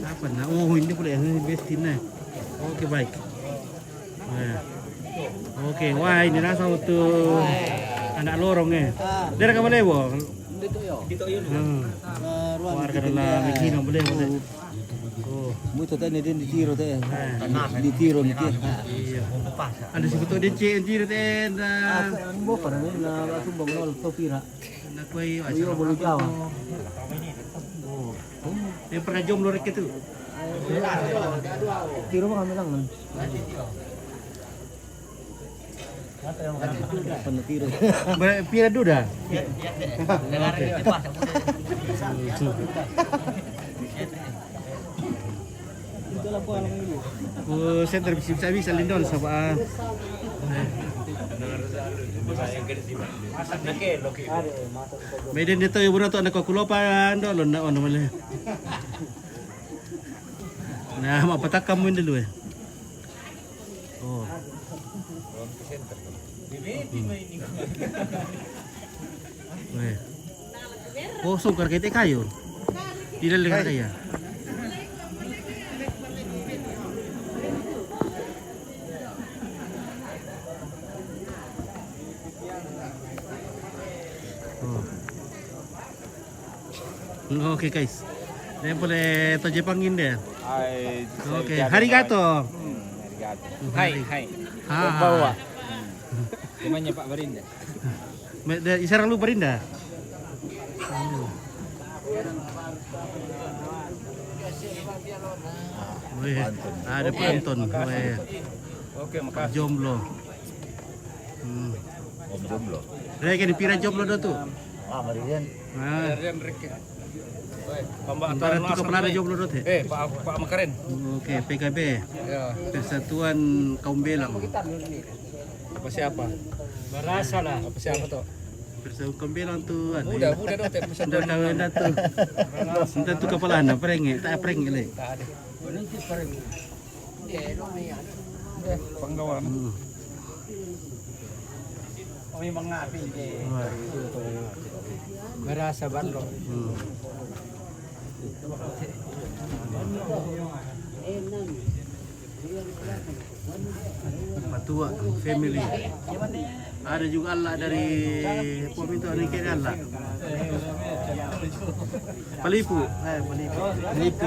Apa nah? Oh, ini boleh besti nah. Oke, baik. Oke, wah ini rasa untuk anak lorong Dari ke mana bo? Dito yun. Warga dalam begini boleh. Oh, Muito tadi din ditiro teh. Ditiro. iya. Ada sebetulnya DC teh na. Mo para na sumbong nol to pira. Na kuy Iyo bolu Jawa. Oh. Yang pernah jomblo rek itu. Tiro mo kami lang man. Penetiro. Pira duda. Oh, center bisa lindon sama. Medan dito yung buno to nagkukulopan do lon na ono mali. Nah, mapatakam mo dulu Oh. Weh. Oh, sungkar kita kayo. Tidak dengar saya. Oh. Oke guys. Dia boleh to Jepangin deh. Oke, arigato. Hai. Bawa. Gimana Pak Barinda? Isarang lu Barinda. Wih, ada penonton. Wih. Oke, makasih. Jomblo. Om jomblo. Dia kan pira jomblo do tuh. Barinda. Nah, Pembak antara tuh kepala ada jomblo do teh. Pak Makarin. Oke, PKB. Ya. Persatuan Kaum Belang. Apa siapa? Berasa lah. Apa siapa tuh? Persatuan Kaum Belang tuh ada. Muda dong teh. Sudah kawin dah tuh. Entah tuh kepala anda preng, tak preng le. Tak ada. Penggawan. Oh, memang ngapi deh. Berasa bandung. Patua family. Ada juga Allah dari peminta ni kira Allah. Palipu, Palipu.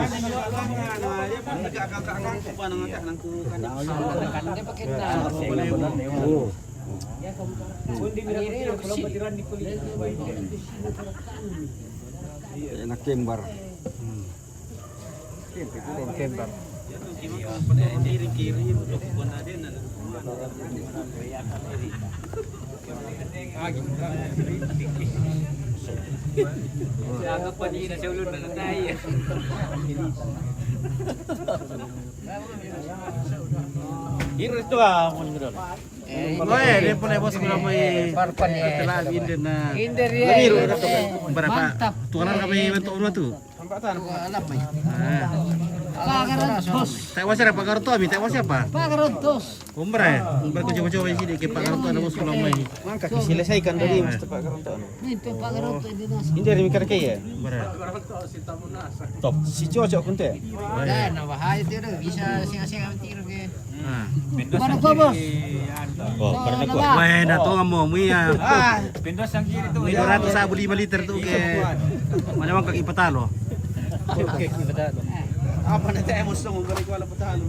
Enak kembar. Kembar. Iris tu ah, Oye, dia boleh bos kami. Setelah inden na. Berapa? Tuanan kami bentuk rumah tu. Tempatan. Ah. Tak wasir Pak Garuto ami, tak wasir apa? Pak Garontos. Umrah. Umrah ko coba-coba di sini ke Pak Garuto ada bos kalau main. Mangka diselesaikan dari Mr. Pak Garonto. Itu Pak Garonto di nas. Ini dari mikir kaya. Umrah. Top. Si cocok pun teh. Nah, bahaya itu bisa singa-singa tiru ke. Nah. Mana kau bos? Oh, karena kuat. Wah, dah tahu kamu, Mia. Pindah sang kiri tuh. 200 sabu 5 liter tuh ke. Mana mang kaki patalo. Oke, kita dah. Apa nanti emosi mau balik wala patalo.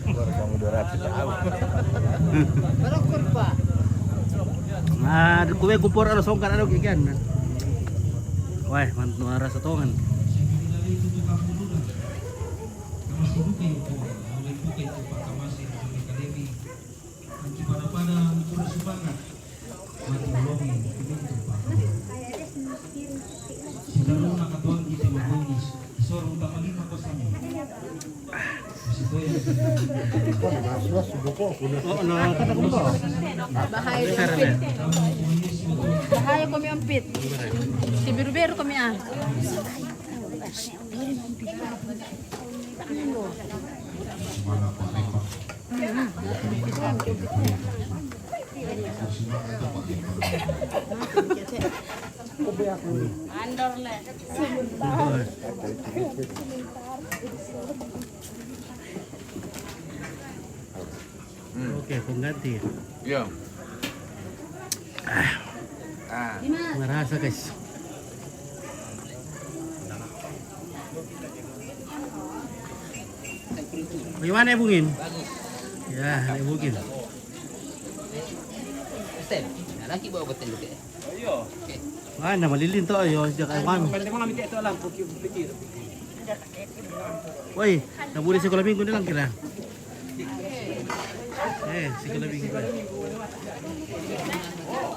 Kamu 200 jauh. Berapa kurba? Nah, kuwe kupur ada songkan ada ikan. Wah, mantu arah setongan. Oh, no, kata kumpo. Bahaya kumpit. Bahaya kami umpit. Si biru-biru kami ah. Andor le. Oke, pengganti. Iya. Merasa guys. Bagaimana Bungin? Ya, Bungin. Laki bawa betul juga. Mana malilin to ayo jak awan. Penting mo namin ito lang pikir. Woi, nabuli sekolah minggu ni lang kira. Sekolah minggu.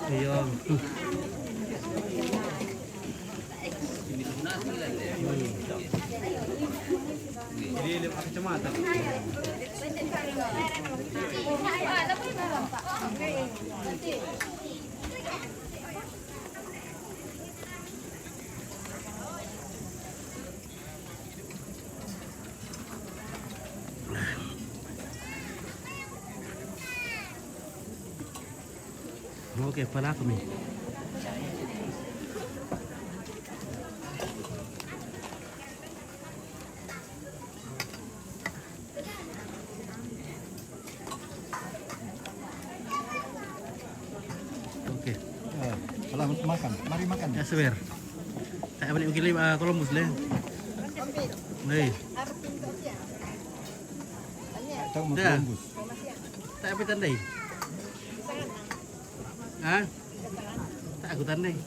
Ayo. Ini pakai kacamata. Oke, pala kami. Oke. Kalau makan, mari makan. Ya seber. Saya balik mungkin Columbus le. Nih. Tahu mau Dah. Columbus. Tak apa tandai. Hah? Tak aku tandai.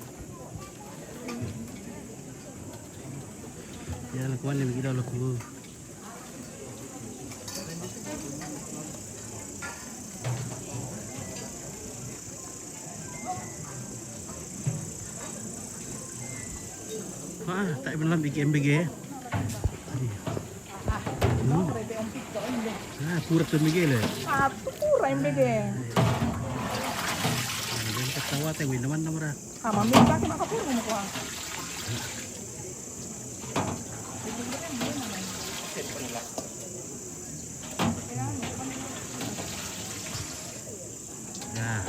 Ya lakukan yang kita lakukan. Tak benar bikin MBG. Pura MBG le. Pura MBG. Ketawa teh win naman namara. Mami pakai mak kapur mo ko. Ya.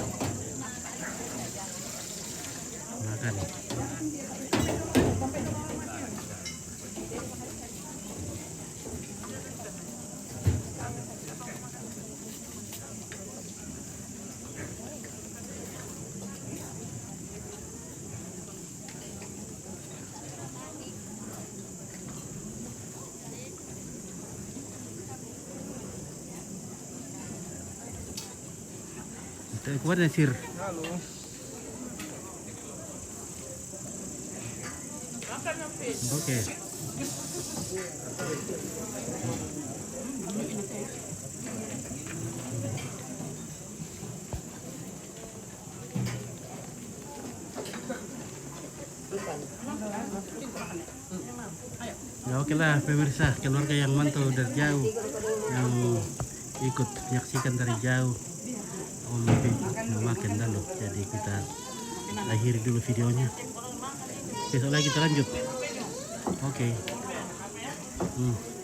Makan. Kuat Nasir. Halo. Oke. Ya oke lah pemirsa, keluarga yang mantau dari jauh, yang ikut menyaksikan dari jauh. Om makan dulu, jadi kita akhiri dulu videonya. Besok lagi kita lanjut. Oke. Hmm.